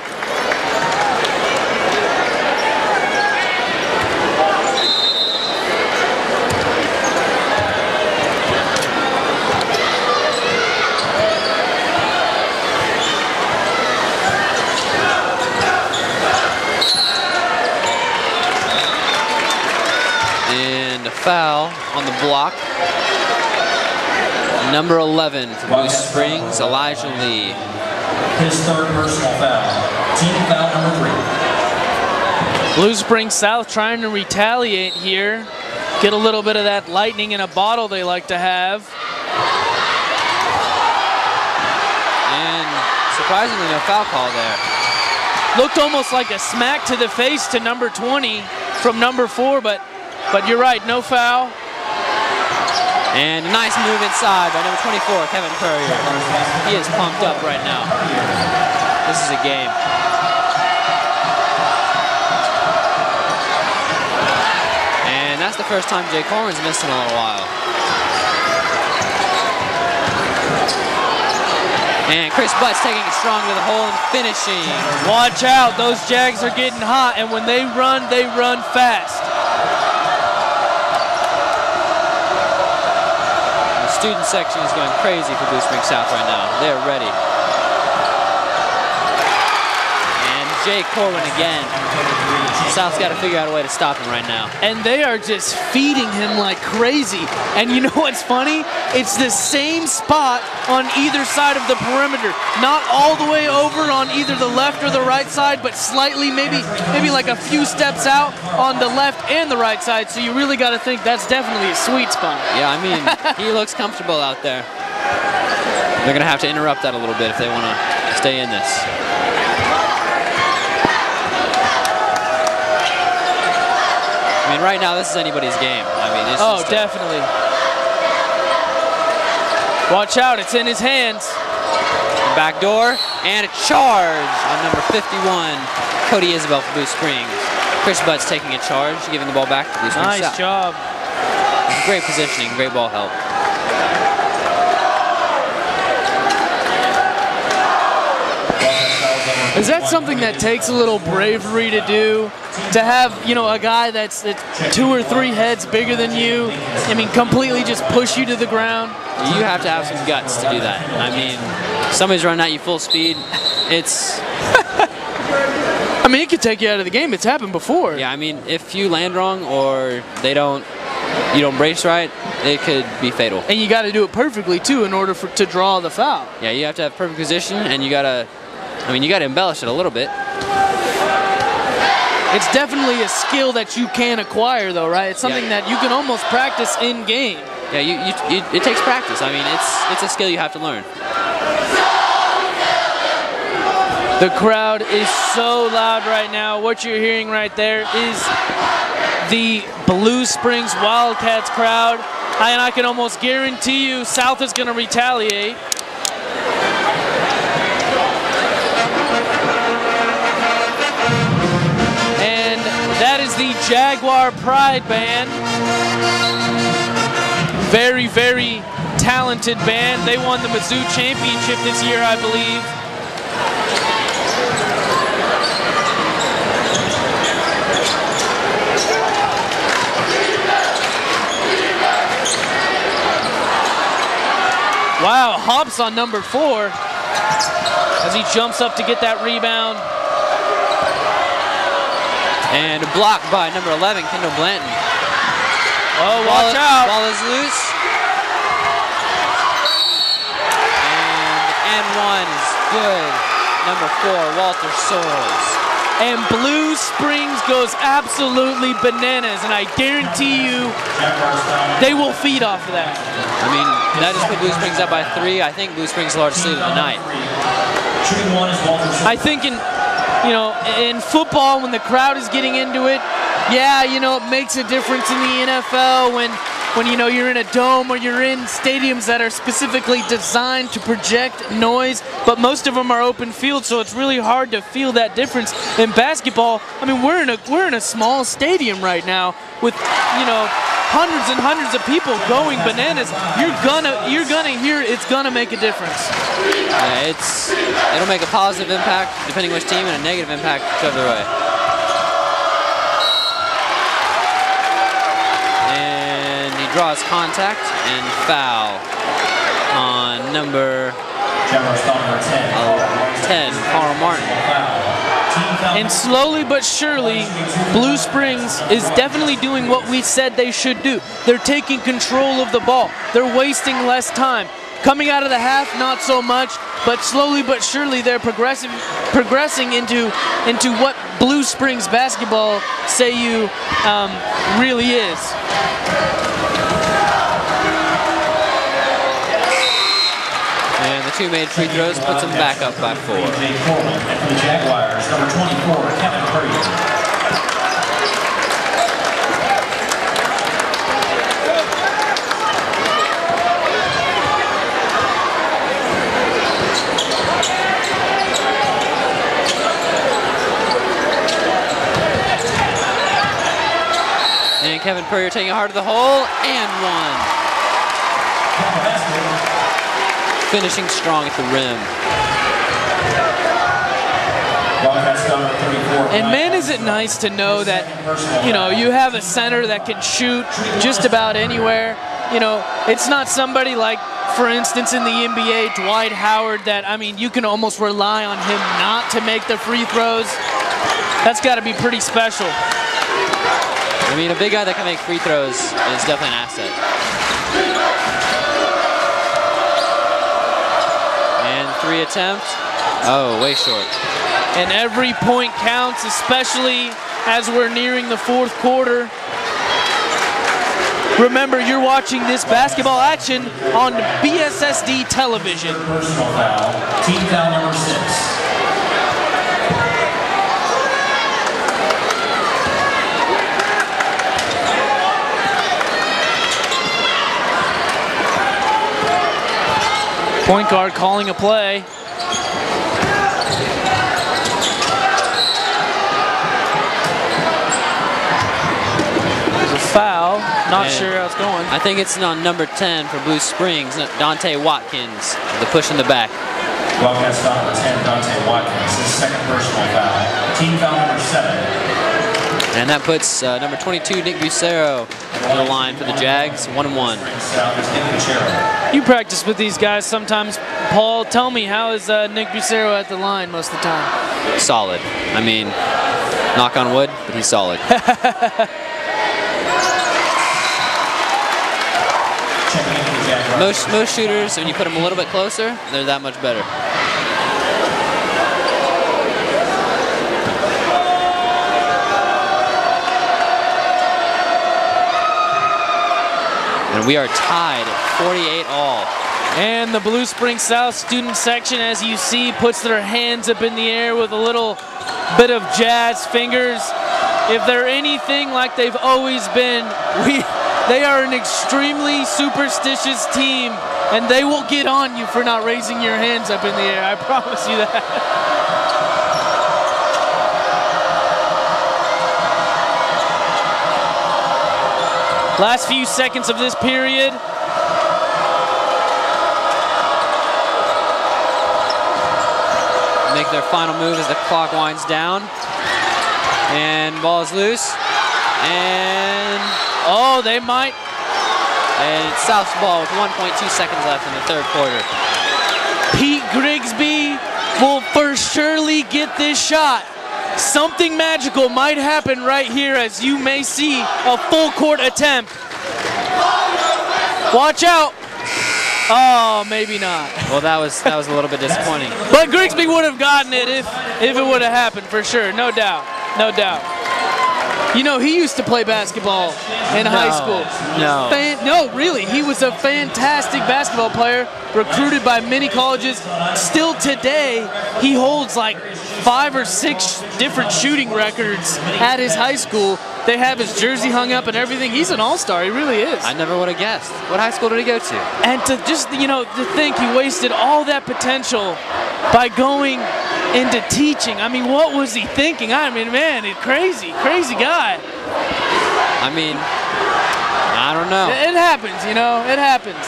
And a foul on the block. Number 11 for Blue Springs, Elijah Lee. His third personal foul. Team foul number 3. Blue Springs South trying to retaliate here. Get a little bit of that lightning in a bottle they like to have. And surprisingly, no foul call there. Looked almost like a smack to the face to number 20 from number 4, but you're right, no foul. And a nice move inside by number 24, Kevin Courier. He is pumped up right now. This is a game. And that's the first time Jake Corwin's missed in a little while. And Chris Butt's taking it strong to the hole and finishing. Watch out, those Jags are getting hot, and when they run fast. Student section is going crazy for Blue Springs South right now. They're ready. And Jake Corwin again. South's got to figure out a way to stop him right now. And they are just feeding him like crazy. And you know what's funny? It's the same spot on either side of the perimeter. Not all the way over on either the left or the right side, but slightly, maybe like a few steps out on the left and the right side. So you really got to think that's definitely a sweet spot. Yeah, I mean, he looks comfortable out there. They're going to have to interrupt that a little bit if they want to stay in this. I mean, right now, this is anybody's game. I mean, it's oh, definitely. Watch out, it's in his hands. Back door, and a charge on number 51, Cody Isabel for Blue Springs. Chris Butt's taking a charge, giving the ball back to Blue Springs South. Nice job. Great positioning, great ball help. Is that something that takes a little bravery to do? To have, you know, a guy that's 2 or 3 heads bigger than you, I mean, completely just push you to the ground? You have to have some guts to do that. I mean, somebody's running at you full speed. It's... I mean, it could take you out of the game. It's happened before. Yeah, I mean, if you land wrong or you don't brace right, it could be fatal. And you got to do it perfectly, too, in order to draw the foul. Yeah, you have to have perfect position, and you got to embellish it a little bit. It's definitely a skill that you can acquire, though, right? It's something that you can almost practice in game. Yeah, it takes practice. I mean, it's a skill you have to learn. The crowd is so loud right now. What you're hearing right there is the Blue Springs Wildcats crowd. And I can almost guarantee you South is going to retaliate. And that is the Jaguar Pride Band. Very, very talented band. They won the Mizzou Championship this year, I believe. Wow, hops on number 4 as he jumps up to get that rebound. And blocked by number 11, Kendall Blanton. Oh, watch out. Ball is loose. And one is good. Number 4, Walter Sorrells. And Blue Springs goes absolutely bananas, and I guarantee you they will feed off of that. I mean, that just put Blue Springs up by 3. I think Blue Springs' largest lead of the night. I think in football, when the crowd is getting into it, yeah, it makes a difference in the NFL when you're in a dome or you're in stadiums that are specifically designed to project noise, but most of them are open field, so it's really hard to feel that difference. In basketball, I mean, we're in a small stadium right now with hundreds and hundreds of people going bananas. You're gonna hear it. It's gonna make a difference. Yeah, it'll make a positive impact depending which team, and a negative impact the other way. Draws contact and foul on number 10, Carl Martin. And slowly but surely, Blue Springs is definitely doing what we said they should do. They're taking control of the ball. They're wasting less time. Coming out of the half, not so much, but slowly but surely they're progressing into what Blue Springs basketball really is. And the 2 made free throws puts them back up by 4. And for the Jaguars, number 24, Kevin Purdy. And Kevin Purrier taking it hard to the hole, and one. Finishing strong at the rim. And man, is it nice to know that, you have a center that can shoot just about anywhere. It's not somebody like, for instance, in the NBA, Dwight Howard, that, I mean, you can almost rely on him not to make the free throws. That's got to be pretty special. I mean, a big guy that can make free throws is definitely an asset. And 3 attempts. Oh, way short. And every point counts, especially as we're nearing the 4th quarter. Remember, you're watching this basketball action on BSSD television. Personal foul, team foul number 6. Point guard calling a play. There's a foul. Not sure how it's going. I think it's on number 10 for Blue Springs, Dante Watkins, the push in the back. Wildcats foul number 10, Dante Watkins, his 2nd personal foul. Team foul number 7. And that puts number 22, Nick Bucero, on the line for the Jags, 1-1. You practice with these guys sometimes, Paul. Tell me, how is Nick Bucero at the line most of the time? Solid. I mean, knock on wood, but he's solid. Most shooters, when you put them a little bit closer, they're that much better. And we are tied at 48 all. And the Blue Springs South student section, as you see, puts their hands up in the air with a little bit of jazz fingers. If they're anything like they've always been, they are an extremely superstitious team, and they will get on you for not raising your hands up in the air. I promise you that. Last few seconds of this period. Make their final move as the clock winds down. And ball is loose. And oh, they might And it's South's ball with 1.2 seconds left in the third quarter. Pete Grigsby will for surely get this shot. Something magical might happen right here as you may see a full court attempt. Watch out. Oh, maybe not. Well, that was a little bit disappointing. But Grigsby would have gotten it if it would have happened for sure. No doubt. No doubt. You know, he used to play basketball in high school. No. No, really. He was a fantastic basketball player, recruited by many colleges. Still today, he holds like 5 or 6 different shooting records at his high school. They have his jersey hung up and everything. He's an all-star. He really is. I never would have guessed. What high school did he go to? And to just, you know, to think he wasted all that potential by going into teaching. I mean, what was he thinking? I mean, man, crazy guy. I mean, I don't know. It happens, you know, it happens.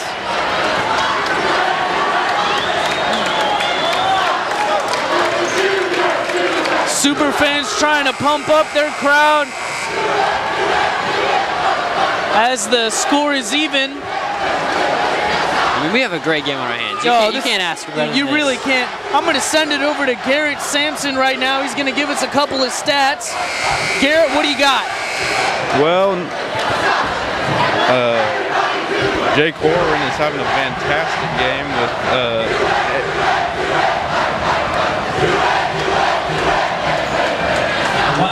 Super fans trying to pump up their crowd as the score is even. I mean, we have a great game on our hands. You can't ask for better than You this. really can't. I'm going to send it over to Garrett Sampson right now. He's going to give us a couple of stats. Garrett, what do you got? Well, Jay Corwin is having a fantastic game with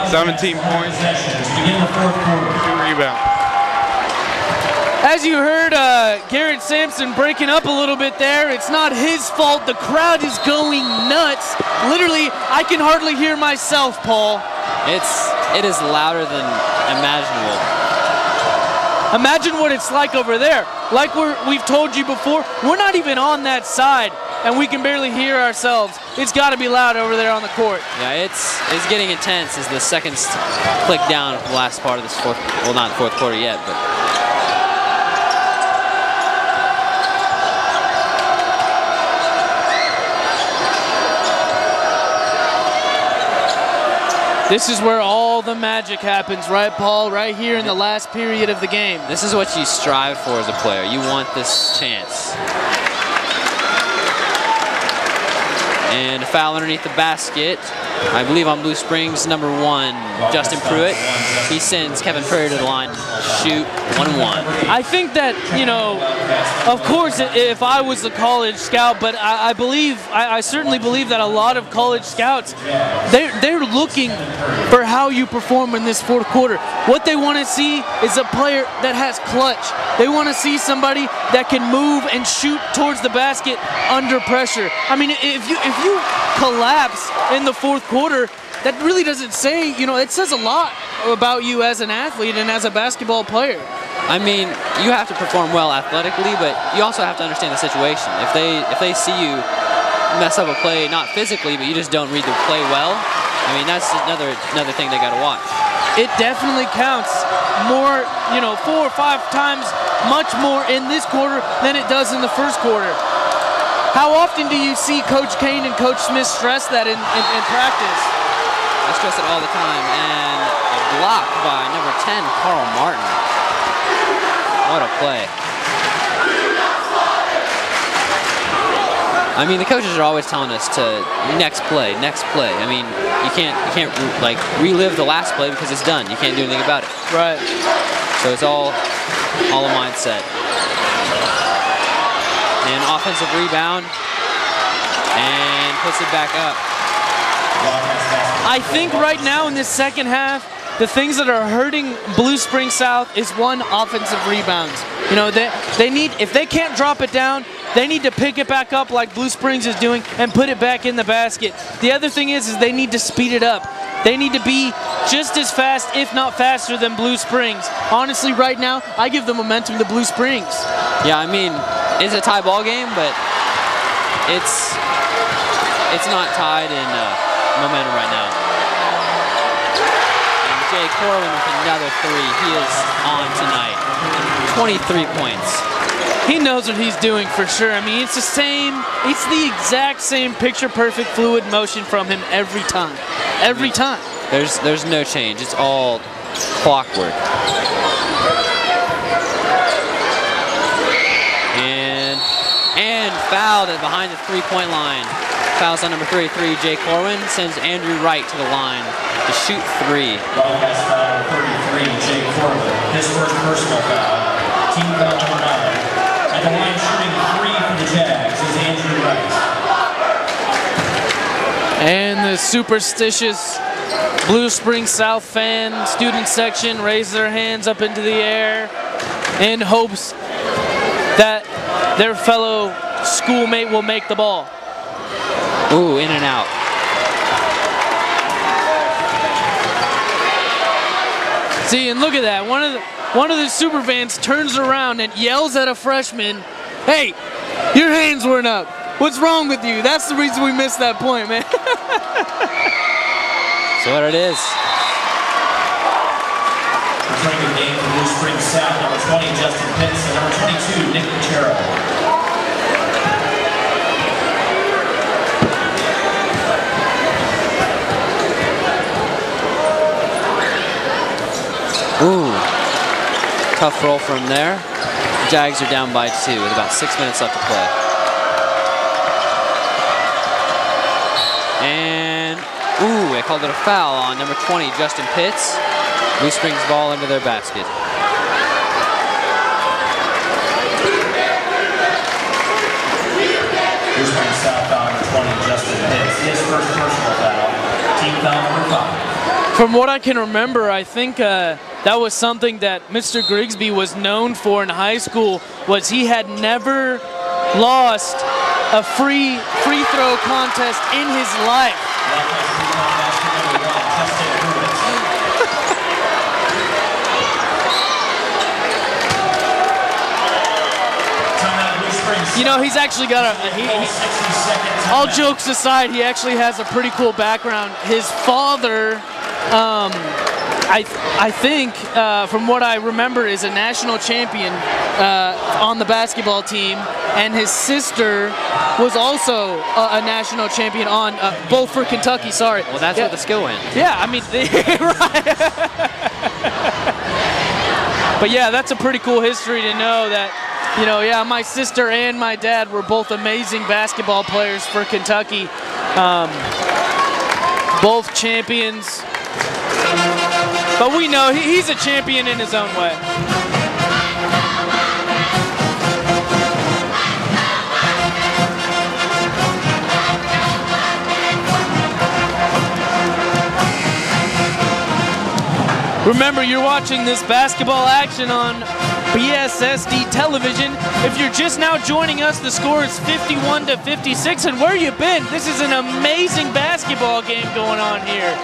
17 points, 2 rebounds. As you heard Garrett Sampson breaking up a little bit there, it's not his fault. The crowd is going nuts. Literally, I can hardly hear myself, Paul. It is louder than imaginable. Imagine what it's like over there. Like we've told you before, we're not even on that side, and we can barely hear ourselves. It's got to be loud over there on the court. Yeah, it's getting intense as the seconds click down for the last part of this fourth. Well, not the fourth quarter yet, but. This is where all the magic happens, right, Paul? Right here in the last period of the game. This is what you strive for as a player. You want this chance. And a foul underneath the basket. I believe on Blue Springs, number 1, Justin Pruitt. He sends Kevin Prairie to the line to shoot 1-1. I think that, you know, of course, if I was a college scout, but I certainly believe that a lot of college scouts, they're looking for how you perform in this fourth quarter. What they want to see is a player that has clutch. They want to see somebody that can move and shoot towards the basket under pressure. I mean, if you collapse in the fourth quarter, that really doesn't say, you know, it says a lot about you as an athlete and as a basketball player. I mean, you have to perform well athletically, but you also have to understand the situation. If they see you mess up a play, not physically, but you just don't read the play well, I mean, that's another thing they got to watch. It definitely counts more, you know, 4 or 5 times much more in this quarter than it does in the first quarter. How often do you see Coach Kane and Coach Smith stress that in practice? I stress it all the time, and a block by number 10, Carl Martin. What a play. I mean, the coaches are always telling us to next play. I mean, you can't like relive the last play because it's done. You can't do anything about it. Right. So it's all a mindset. And offensive rebound, and puts it back up. I think right now in this second half, the things that are hurting Blue Springs South is one, offensive rebounds. You know, they need, if they can't drop it down, they need to pick it back up like Blue Springs is doing and put it back in the basket. The other thing is they need to speed it up. They need to be just as fast, if not faster, than Blue Springs. Honestly, right now, I give the momentum to Blue Springs. Yeah, I mean, it's a tie ball game, but it's not tied in momentum right now. And Jay Corwin with another 3. He is on tonight. 23 points. He knows what he's doing for sure. I mean, it's the exact same picture-perfect fluid motion from him every time. Every time. There's no change. It's all clockwork. fouled at behind the three-point line. Fouls on number 33, Jay Corwin, sends Andrew Wright to the line to shoot 3. Wildcats foul number 33, Jay Corbin. His first personal foul. Team foul number 9. At the line shooting 3 for the Jags is Andrew Wright. And the superstitious Blue Springs South fan student section raise their hands up into the air in hopes that their fellow schoolmate will make the ball. Ooh, in and out. See, and look at that. One of the super fans turns around and yells at a freshman, "Hey, your hands weren't up. What's wrong with you?" That's the reason we missed that point, man. That's what it is. Returning the game for Blue Springs South, number 20, Justin Pitts, and number 22, Nick Pachero. Ooh, tough roll from there. The Jags are down by 2 with about 6 minutes left to play. And, ooh, they called it a foul on number 20, Justin Pitts. Blue Springs ball into their basket. Blue Springs South foul number 20, Justin Pitts. His first personal foul. Team foul number 5. From what I can remember, I think that was something that Mr. Grigsby was known for in high school, was he had never lost a free throw contest in his life. You know, he's actually got all jokes aside, he actually has a pretty cool background. His father, I think, from what I remember, is a national champion on the basketball team, and his sister was also a national champion on both for Kentucky. Sorry. Well, that's where the skill went. Yeah, I mean, right. But yeah, that's a pretty cool history to know that. You know, yeah, my sister and my dad were both amazing basketball players for Kentucky. Both champions. But we know he's a champion in his own way. Remember, you're watching this basketball action on BSSD television. If you're just now joining us, the score is 51-56. And where you been? This is an amazing basketball game going on here.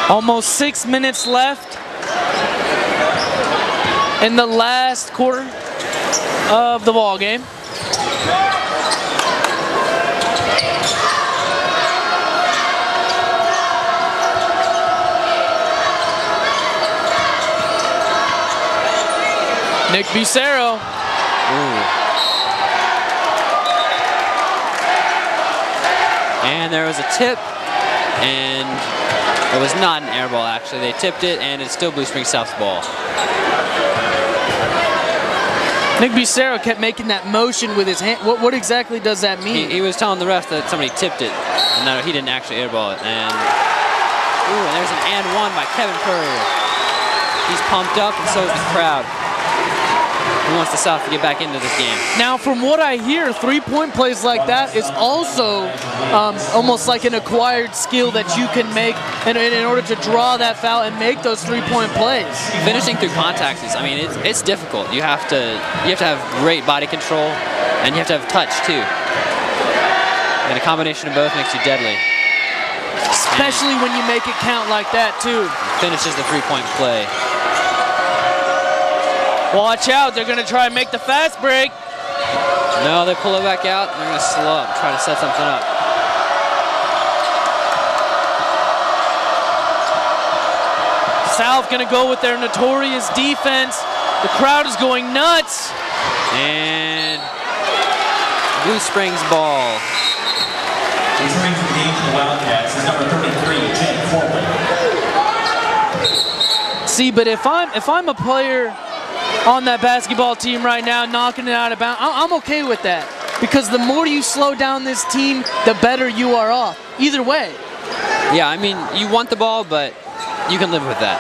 Almost 6 minutes left in the last quarter of the ball game. Nick Bucero. And there was a tip, and it was not an air ball, actually. They tipped it, and it's still Blue Springs South's ball. Nick Bucero kept making that motion with his hand. What exactly does that mean? He was telling the ref that somebody tipped it. No, he didn't actually airball it. And ooh, and there's an and one by Kevin Purrier. He's pumped up, and so is the crowd. He wants the South to get back into this game. Now, from what I hear, three-point plays like that is also almost like an acquired skill that you can make in order to draw that foul and make those three-point plays. Finishing through contacts is, I mean, it's difficult. You have to have great body control, and you have to have touch too. And a combination of both makes you deadly. Especially when you make it count like that too. Finishes the three-point play. Watch out, they're going to try and make the fast break. No, they pull it back out, and they're going to slow up, try to set something up. South going to go with their notorious defense. The crowd is going nuts. And Blue Springs ball. Blue Springs engaged the Wildcats is number 33, Jay Corbin. See, but if I'm a player on that basketball team right now, knocking it out of bounds, I'm okay with that. Because the more you slow down this team, the better you are off. Either way. Yeah, I mean, you want the ball, but you can live with that.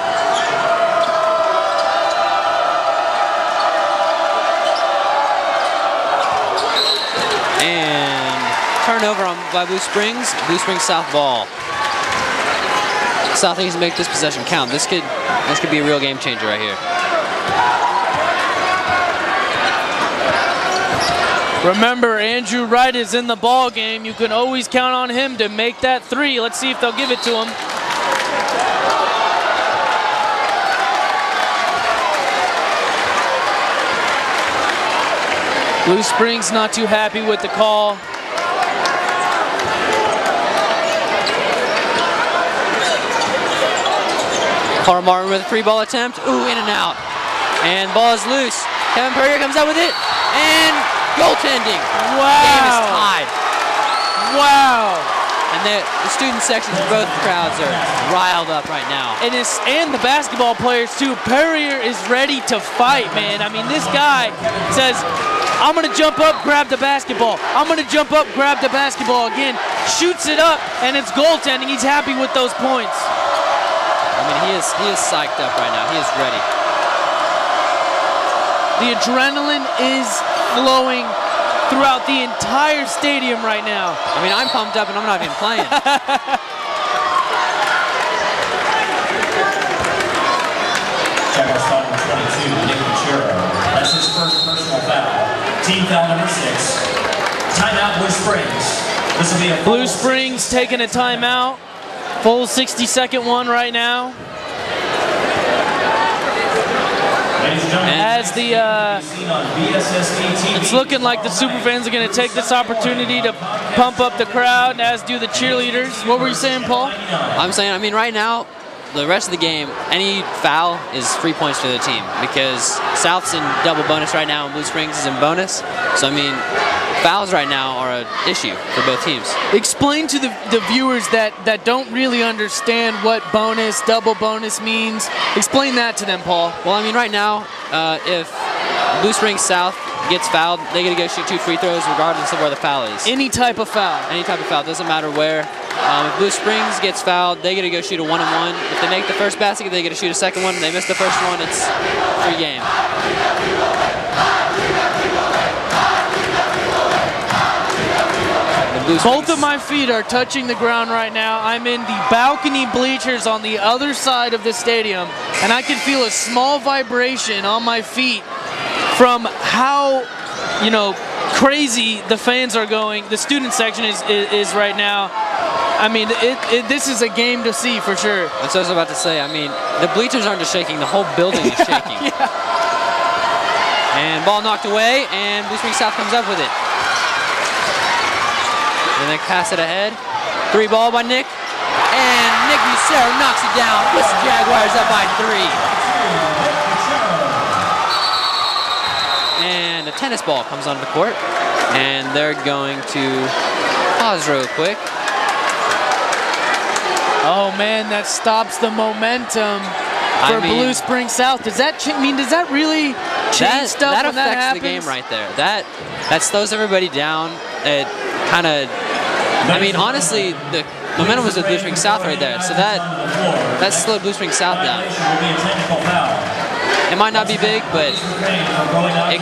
And turnover by Blue Springs. Blue Springs South ball. South needs to make this possession count. This could be a real game changer right here. Remember, Andrew Wright is in the ball game. You can always count on him to make that three. Let's see if they'll give it to him. Blue Springs not too happy with the call. Carl Martin with a free ball attempt. Ooh, in and out. And ball is loose. Kevin Perrier comes out with it. And goaltending. Wow. Game is tied. Wow. And the student sections of both crowds are riled up right now. And the basketball players too. Perrier is ready to fight, man. I mean, this guy says, I'm going to jump up, grab the basketball. I'm going to jump up, grab the basketball again. Shoots it up, and it's goaltending. He's happy with those points. I mean, he is psyched up right now. He is ready. The adrenaline is flowing throughout the entire stadium right now. I mean, I'm pumped up and I'm not even playing. Jaguars foul number 22, Nick Machero. That's his first personal foul. Team foul number 6. Timeout, Blue Springs. This will be a Blue Springs taking a timeout. Full 60-second one right now. As it's looking like the Superfans are going to take this opportunity to pump up the crowd, as do the cheerleaders. What were you saying, Paul? I'm saying, I mean, right now, the rest of the game, any foul is 3 points for the team because South's in double bonus right now and Blue Springs is in bonus. So, I mean, fouls right now are an issue for both teams. Explain to the viewers that don't really understand what bonus, double bonus means. Explain that to them, Paul. Well, I mean, right now, if Blue Springs South gets fouled, they get to go shoot 2 free throws regardless of where the foul is. Any type of foul? Any type of foul, doesn't matter where. If Blue Springs gets fouled, they get to go shoot a 1-on-1. If they make the first basket, they get to shoot a second one. If they miss the first one, it's free game. Both of my feet are touching the ground right now. I'm in the balcony bleachers on the other side of the stadium, and I can feel a small vibration on my feet from how, crazy the fans are going. The student section is right now. I mean, this is a game to see for sure. That's what I was about to say. I mean, the bleachers aren't just shaking, the whole building is shaking. Yeah. And ball knocked away, and Blue Springs South comes up with it. And they pass it ahead. 3 ball by Nick. And Nick Bucero knocks it down. Puts the Jaguars up by 3. And a tennis ball comes onto the court. And they're going to pause real quick. Oh man, that stops the momentum for Blue Springs South. Does that really change stuff? That when affects that the game right there. That slows everybody down. It kind of, I mean, honestly, the momentum was with Blue Springs South right there. So that slowed Blue Springs South down. It might not be big, but it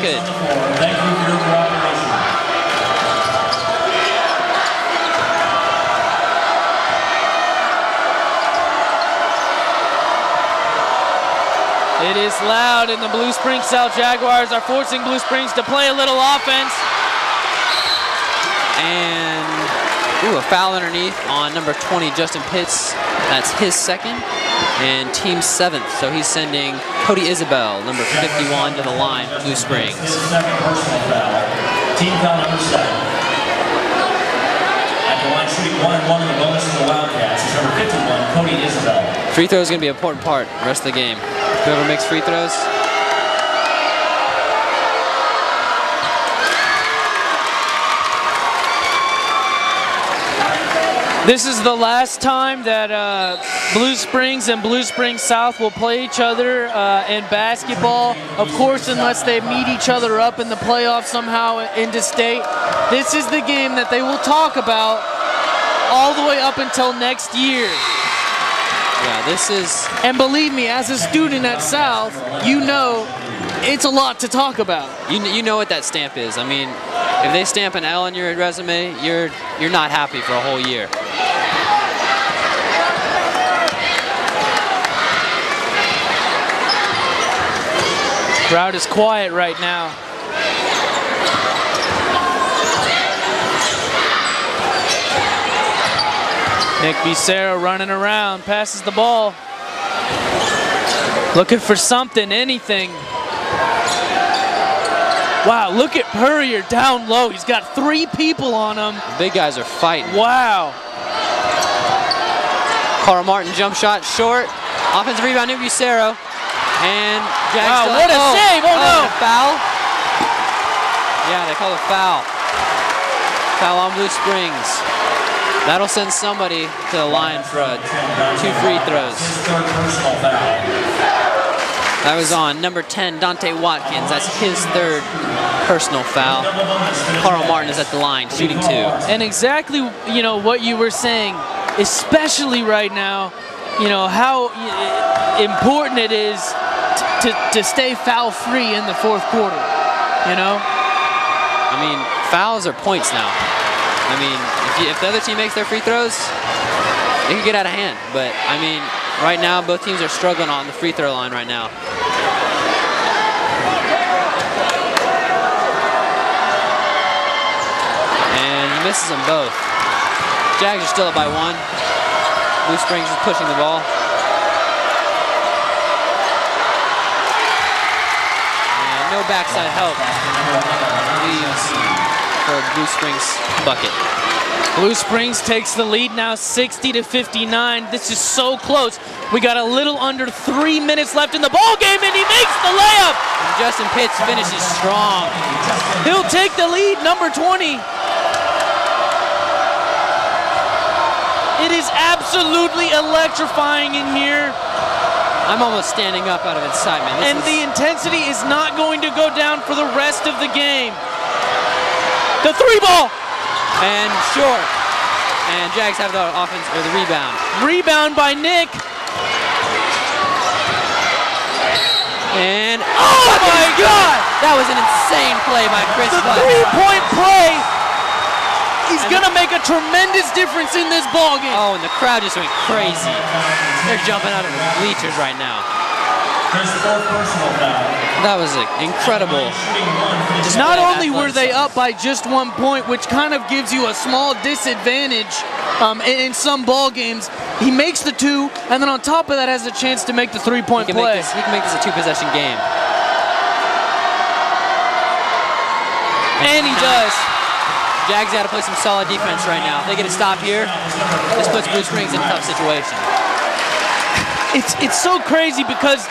could. Thank you for your cooperation. It is loud, and the Blue Springs South Jaguars are forcing Blue Springs to play a little offense. And a foul underneath on number 20, Justin Pitts. That's his second, and team 7th. So he's sending Cody Isabel, number 51, to the line for Blue Springs. His second personal foul. Team foul number 7. At the line shooting 1-1 in the bonus for the Wildcats is number 51, Cody Isabel. Free throw is going to be an important part the rest of the game. Whoever makes free throws. This is the last time that Blue Springs and Blue Springs South will play each other in basketball. Of course, unless they meet each other up in the playoffs somehow into state. This is the game that they will talk about all the way up until next year. Yeah, this is... And believe me, as a student at South, you know it's a lot to talk about. You know what that stamp is. I mean, if they stamp an L on your resume, you're not happy for a whole year. Crowd is quiet right now. Nick Becerra running around, passes the ball. Looking for something, anything. Wow, look at Purrier down low. He's got 3 people on him. The big guys are fighting. Wow. Carl Martin jump shot short. Offensive rebound, Nick Becerra. And Jags wow, what a save! Oh no! A foul? Yeah, they call a foul. Foul on Blue Springs. That'll send somebody to the line for 2 free throws. That was on number 10, Dante Watkins. That's his 3rd personal foul. Carl Martin is at the line, shooting 2. And exactly, you know, what you were saying, especially right now, you know, how important it is to stay foul-free in the 4th quarter, you know? I mean, fouls are points now. I mean, if the other team makes their free throws, it can get out of hand. But, I mean, right now, both teams are struggling on the free throw line right now. And he misses them both. Jags are still up by 1. Blue Springs is pushing the ball. No backside help leaves for Blue Springs bucket. Blue Springs takes the lead now 60-59. This is so close. We got a little under 3 minutes left in the ball game, and he makes the layup. And Justin Pitts finishes strong. He'll take the lead, number 20. It is absolutely electrifying in here. I'm almost standing up out of excitement. The intensity is not going to go down for the rest of the game. The 3 ball! And short. And Jags have the offense, or the rebound. Rebound by Nick. And, oh my God! That was an insane play by Chris. The 3-point play is going to make a tremendous difference in this ball game. Oh, and the crowd just went crazy. They're jumping out of the bleachers right now. That was incredible. Not only were they up by just 1 point, which kind of gives you a small disadvantage in some ball games, he makes the 2, and then on top of that has a chance to make the 3-point play. He can make this a 2-possession game. And he does. Jags got to play some solid defense right now. If they get a stop here, this puts Blue Springs in a tough situation. It's so crazy because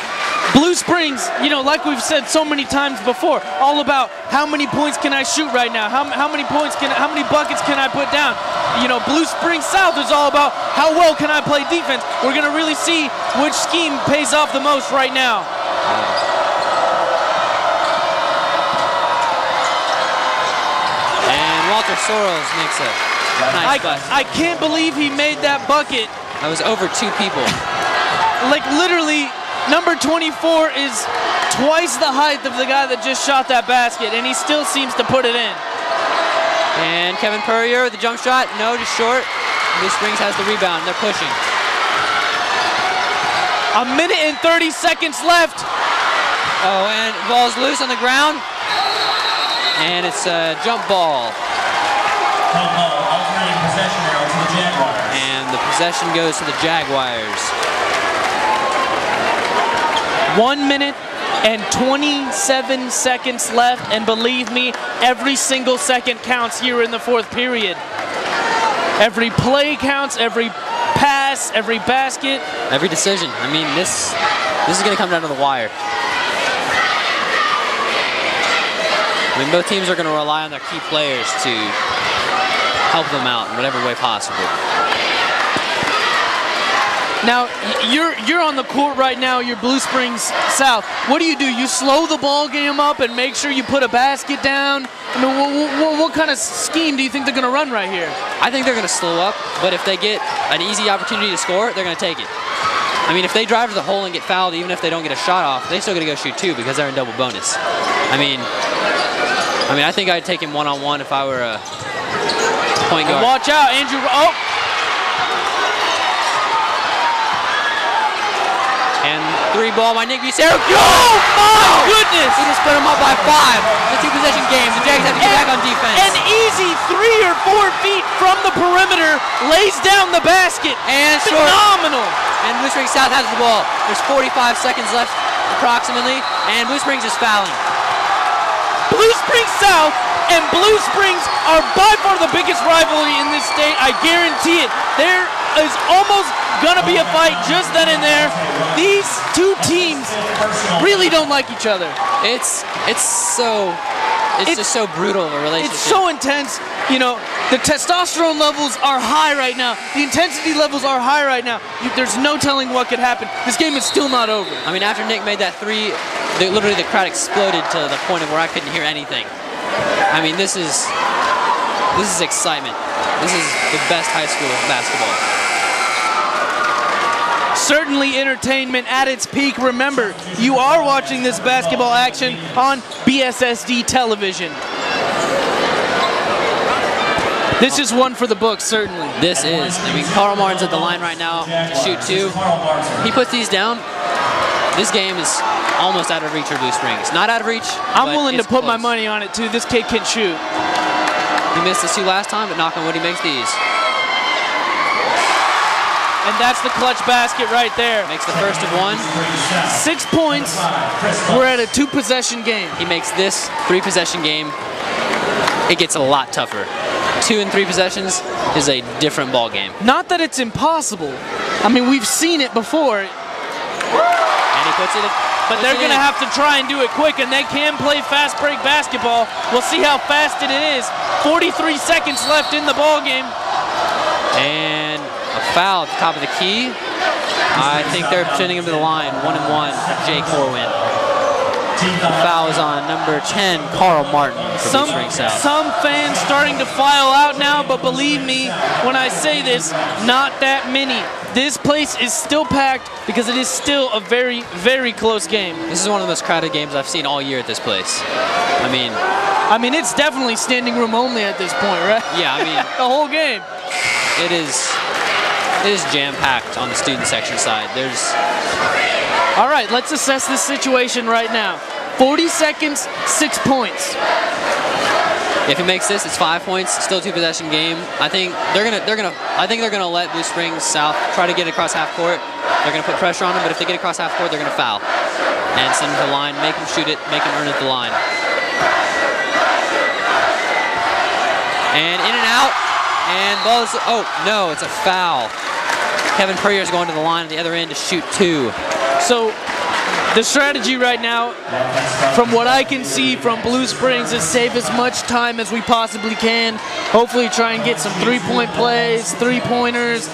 Blue Springs, you know, like we've said so many times before, all about how many points can I shoot right now? How many buckets can I put down? You know, Blue Springs South is all about how well can I play defense. We're going to really see which scheme pays off the most right now. And Walter Soros makes a nice bucket. I can't believe he made that bucket. That was over 2 people. Like literally, number 24 is twice the height of the guy that just shot that basket, and he still seems to put it in. And Kevin Purrier with the jump shot, no, just short. Blue Springs has the rebound, they're pushing. 1 minute and 30 seconds left. Oh, and ball's loose on the ground. And it's a jump ball. Alternating possession arrow to the Jaguars. And the possession goes to the Jaguars. 1 minute and 27 seconds left, and believe me, every single second counts here in the 4th period. Every play counts, every pass, every basket. Every decision. I mean, this is going to come down to the wire. I mean, both teams are going to rely on their key players to help them out in whatever way possible. Now, you're on the court right now, you're Blue Springs South. What do? You slow the ball game up and make sure you put a basket down? I mean, what kind of scheme do you think they're going to run right here? I think they're going to slow up, but if they get an easy opportunity to score, they're going to take it. I mean, if they drive to the hole and get fouled, even if they don't get a shot off, they still got to go shoot 2 because they're in double bonus. I mean, I think I'd take him one-on-one if I were a point guard. Watch out, Andrew. Oh! And 3 ball by Nick Bucero. Oh my goodness! He just put him up by 5. The 2-possession game. The Jags have to get back on defense. An easy 3 or 4 feet from the perimeter lays down the basket. And phenomenal. And Blue Springs South has the ball. There's 45 seconds left approximately, and Blue Springs is fouling. Blue Springs South and Blue Springs are by far the biggest rivalry in this state. I guarantee it. There is almost gonna be a fight just then and there. These 2 teams really don't like each other. It's just so brutal of a relationship. It's so intense. You know, the testosterone levels are high right now. The intensity levels are high right now. There's no telling what could happen. This game is still not over. I mean, after Nick made that 3, literally the crowd exploded to the point of where I couldn't hear anything. I mean, this is excitement. This is the best high school basketball. Certainly entertainment at its peak. Remember, you are watching this basketball action on BSSD television. This is one for the books, certainly. This is. I mean, Carl Martin's at the line right now to shoot 2. He puts these down. This game is almost out of reach for Blue Springs. Not out of reach, I'm willing to put my money on it, too. This kid can shoot. He missed his 2 last time, but knock on wood, he makes these. And that's the clutch basket right there. Makes the first of 1. 6 points. We're at a 2-possession game. He makes this 3-possession game. It gets a lot tougher. 2 and 3 possessions is a different ball game. Not that it's impossible. I mean, we've seen it before. And he puts it in. But they're going to have to try and do it quick, and they can play fast break basketball. We'll see how fast it is. 43 seconds left in the ball game. And a foul at the top of the key. I think they're sending him to the line. 1-and-1 for Jay Corwin. The foul is on number 10, Carl Martin from Blue Springs South. Some fans starting to file out now, but believe me when I say this, not that many. This place is still packed because it is still a very, very close game. This is one of the most crowded games I've seen all year at this place. I mean, it's definitely standing room only at this point, right? Yeah, I mean, the whole game. It is jam-packed on the student section side. All right, let's assess this situation right now. 40 seconds, 6 points. If he makes this, it's 5 points. Still a 2-possession game. I think they're gonna let Blue Springs South try to get across half court. They're gonna put pressure on him, but if they get across half court, they're gonna foul and send him to the line, make him shoot it, make him earn it at the line. And in and out. And ball is, oh no, it's a foul. Kevin Puryear is going to the line at the other end to shoot 2. So the strategy right now, from what I can see from Blue Springs, is save as much time as we possibly can. Hopefully try and get some 3-point plays, 3-pointers,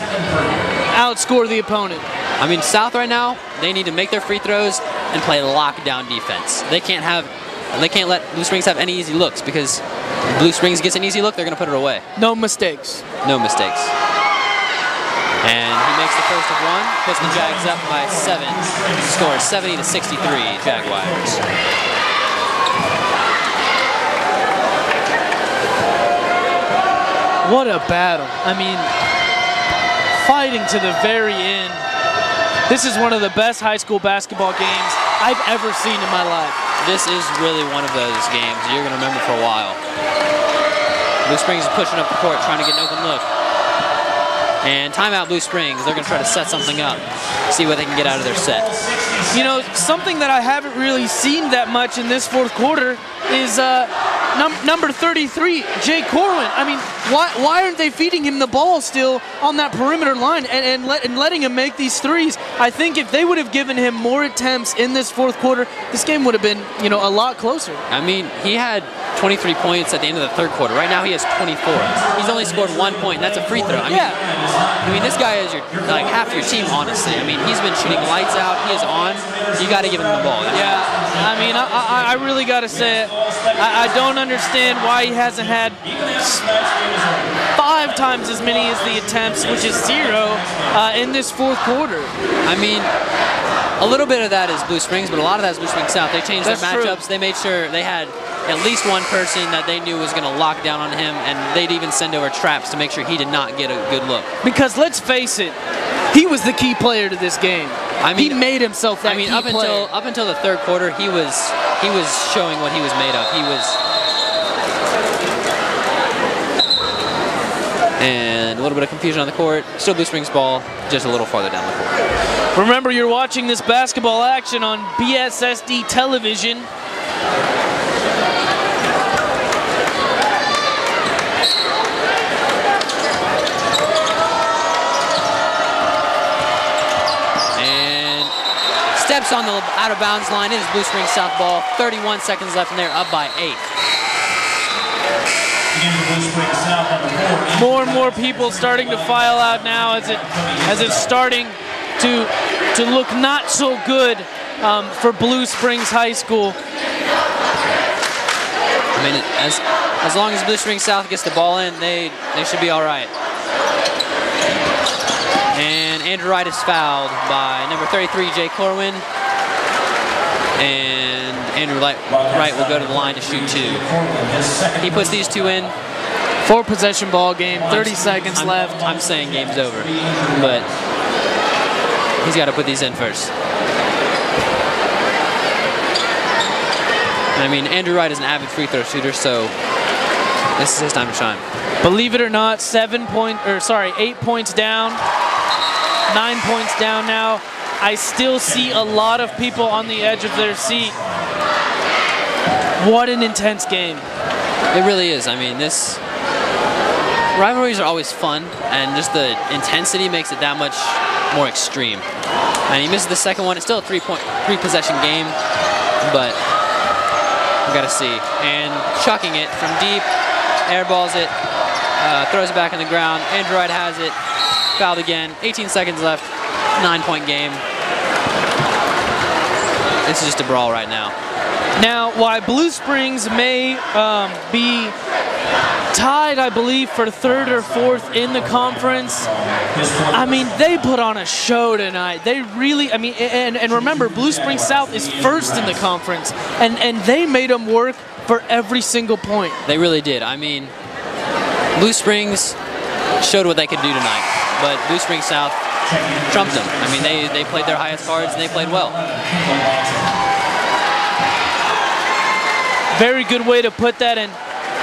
outscore the opponent. I mean, South right now, they need to make their free throws and play lockdown defense. They can't let Blue Springs have any easy looks, because if Blue Springs gets an easy look, they're going to put it away. No mistakes. No mistakes. And he makes the first of 1, puts the Jags up by 7. Scores 70-63 Jaguars. What a battle. I mean, fighting to the very end. This is one of the best high school basketball games I've ever seen in my life. This is really one of those games you're going to remember for a while. Blue Springs is pushing up the court, trying to get an open look. And timeout Blue Springs. They're going to try to set something up, see what they can get out of their set. You know, something that I haven't really seen that much in this 4th quarter is number 33, Jay Corwin. I mean, why aren't they feeding him the ball still on that perimeter line and letting him make these threes? I think if they would have given him more attempts in this 4th quarter, this game would have been, you know, a lot closer. I mean, he had 23 points at the end of the third quarter. Right now he has 24. He's only scored 1 point, and that's a free throw. I mean, this guy is like half your team, honestly. I mean, he's been shooting lights out. He is on. You got to give him the ball. Yeah, I mean, I really got to say it. I don't understand why he hasn't had 5 times as many as the attempts, which is 0 in this fourth quarter. I mean, a little bit of that is Blue Springs, but a lot of that is Blue Springs South. They changed their matchups. They made sure they had at least one person that they knew was going to lock down on him, and they'd even send over traps to make sure he did not get a good look. Because let's face it, he was the key player to this game. I mean, he made himself that key player. Up until the third quarter, he was showing what he was made of. And a little bit of confusion on the court. Still Blue Springs ball, just a little farther down the court. Remember, you're watching this basketball action on BSSD television. And steps on the out-of-bounds line. It is Blue Springs South ball. 31 seconds left, and they're up by 8. More and more people starting to file out now as it's starting to look not so good for Blue Springs High School. I mean, as long as Blue Springs South gets the ball in, they should be all right. And Andrew Wright is fouled by number 33, Jay Corwin. And Andrew Wright will go to the line to shoot 2. He puts these 2 in. 4-possession ball game, 30 seconds left. I'm saying game's over, but he's got to put these in first. I mean, Andrew Wright is an avid free throw shooter, so this is his time to shine. Believe it or not, 8 points down, 9 points down now. I still see a lot of people on the edge of their seat. What an intense game. It really is. I mean, this rivalries are always fun, and just the intensity makes it that much more extreme. And he misses the second one. It's still a 3-possession game, but we got to see. And chucking it from deep, airballs it, throws it back on the ground. Andrew Wright has it, fouled again. 18 seconds left, 9-point game. This is just a brawl right now. Now, while Blue Springs may be tied, I believe, for 3rd or 4th in the conference, I mean, they put on a show tonight. They really, I mean, and remember, Blue Springs South is 1st in the conference, and they made them work for every single point. They really did. I mean, Blue Springs showed what they could do tonight, but Blue Springs South trumped them. I mean, they played their highest cards, and they played well. Very good way to put that, and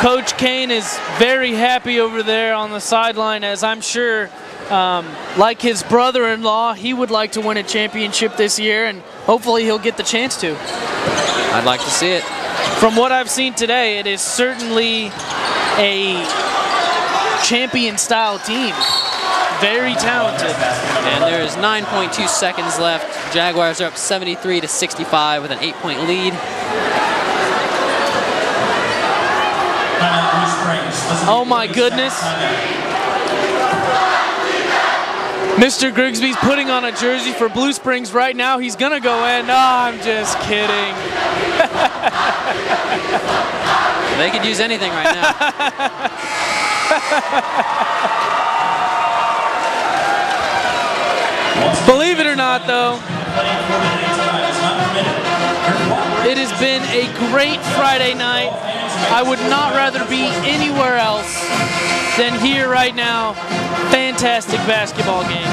Coach Kane is very happy over there on the sideline, as I'm sure, like his brother-in-law, he would like to win a championship this year, and hopefully he'll get the chance to. I'd like to see it. From what I've seen today, it is certainly a champion-style team. Very talented. And there's 9.2 seconds left. Jaguars are up 73-65 with an 8-point lead. Oh my goodness. Mr. Grigsby's putting on a jersey for Blue Springs right now. He's gonna go in. No, I'm just kidding. They could use anything right now. Believe it or not, though, it has been a great Friday night. I would not rather be anywhere else than here right now. Fantastic basketball game.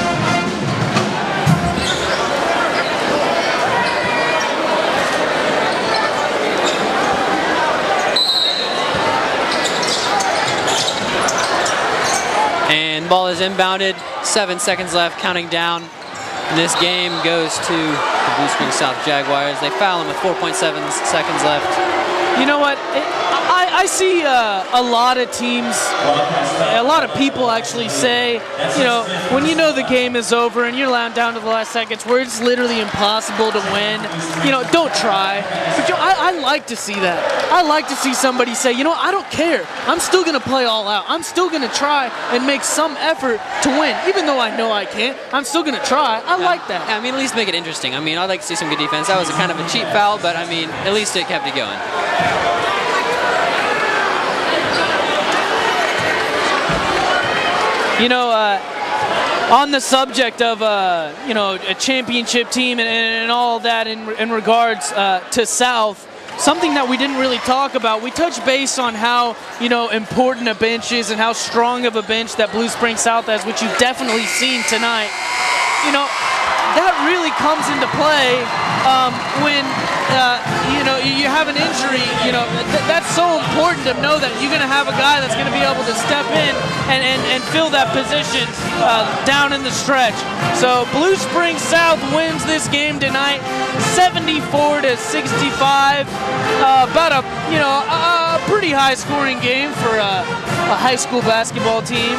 And ball is inbounded, 7 seconds left, counting down. And this game goes to the Blue Springs South Jaguars. They foul him with 4.7 seconds left. You know what? I see a lot of teams, a lot of people actually say, you know, when you know the game is over and you're allowed down to the last seconds where it's literally impossible to win, you know, don't try. But you know, I like to see that. I like to see somebody say, you know, I don't care. I'm still going to play all out. I'm still going to try and make some effort to win. Even though I know I can't, I'm still going to try. I like that. I mean, at least make it interesting. I mean, I'd like to see some good defense. That was a kind of a cheap foul, but I mean, at least it kept it going. You know, on the subject of, you know, a championship team and all that in regards to South, something that we didn't really talk about, we touched base on how, you know, important a bench is and how strong of a bench that Blue Springs South has, which you've definitely seen tonight. You know, that really comes into play when, you know, you have an injury. You know, that's so important to know that you're going to have a guy that's going to be able to step in and fill that position down in the stretch. So Blue Springs South wins this game tonight, 74-65. About a, you know, a pretty high scoring game for a high school basketball team.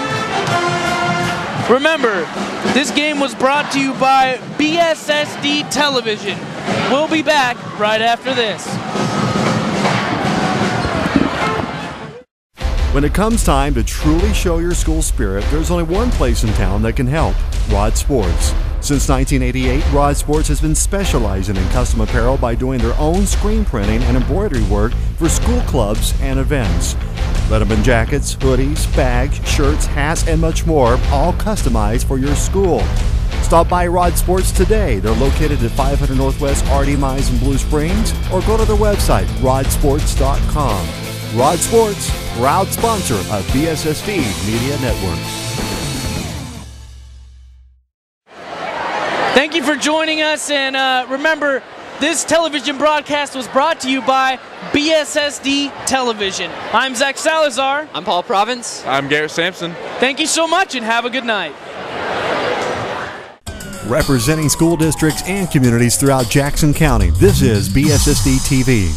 Remember, this game was brought to you by BSSD Television. We'll be back right after this. When it comes time to truly show your school spirit, there's only one place in town that can help: Rod Sports. Since 1988, Rod Sports has been specializing in custom apparel by doing their own screen printing and embroidery work for school clubs and events. Letterman jackets, hoodies, bags, shirts, hats, and much more, all customized for your school. Stop by Rod Sports today. They're located at 500 Northwest R.D. Mize in Blue Springs, or go to their website, rodsports.com. Rod Sports, proud sponsor of BSSD Media Network. Thank you for joining us, and remember, this television broadcast was brought to you by BSSD Television. I'm Zach Salazar. I'm Paul Province. I'm Garrett Sampson. Thank you so much, and have a good night. Representing school districts and communities throughout Jackson County, this is BSSD TV.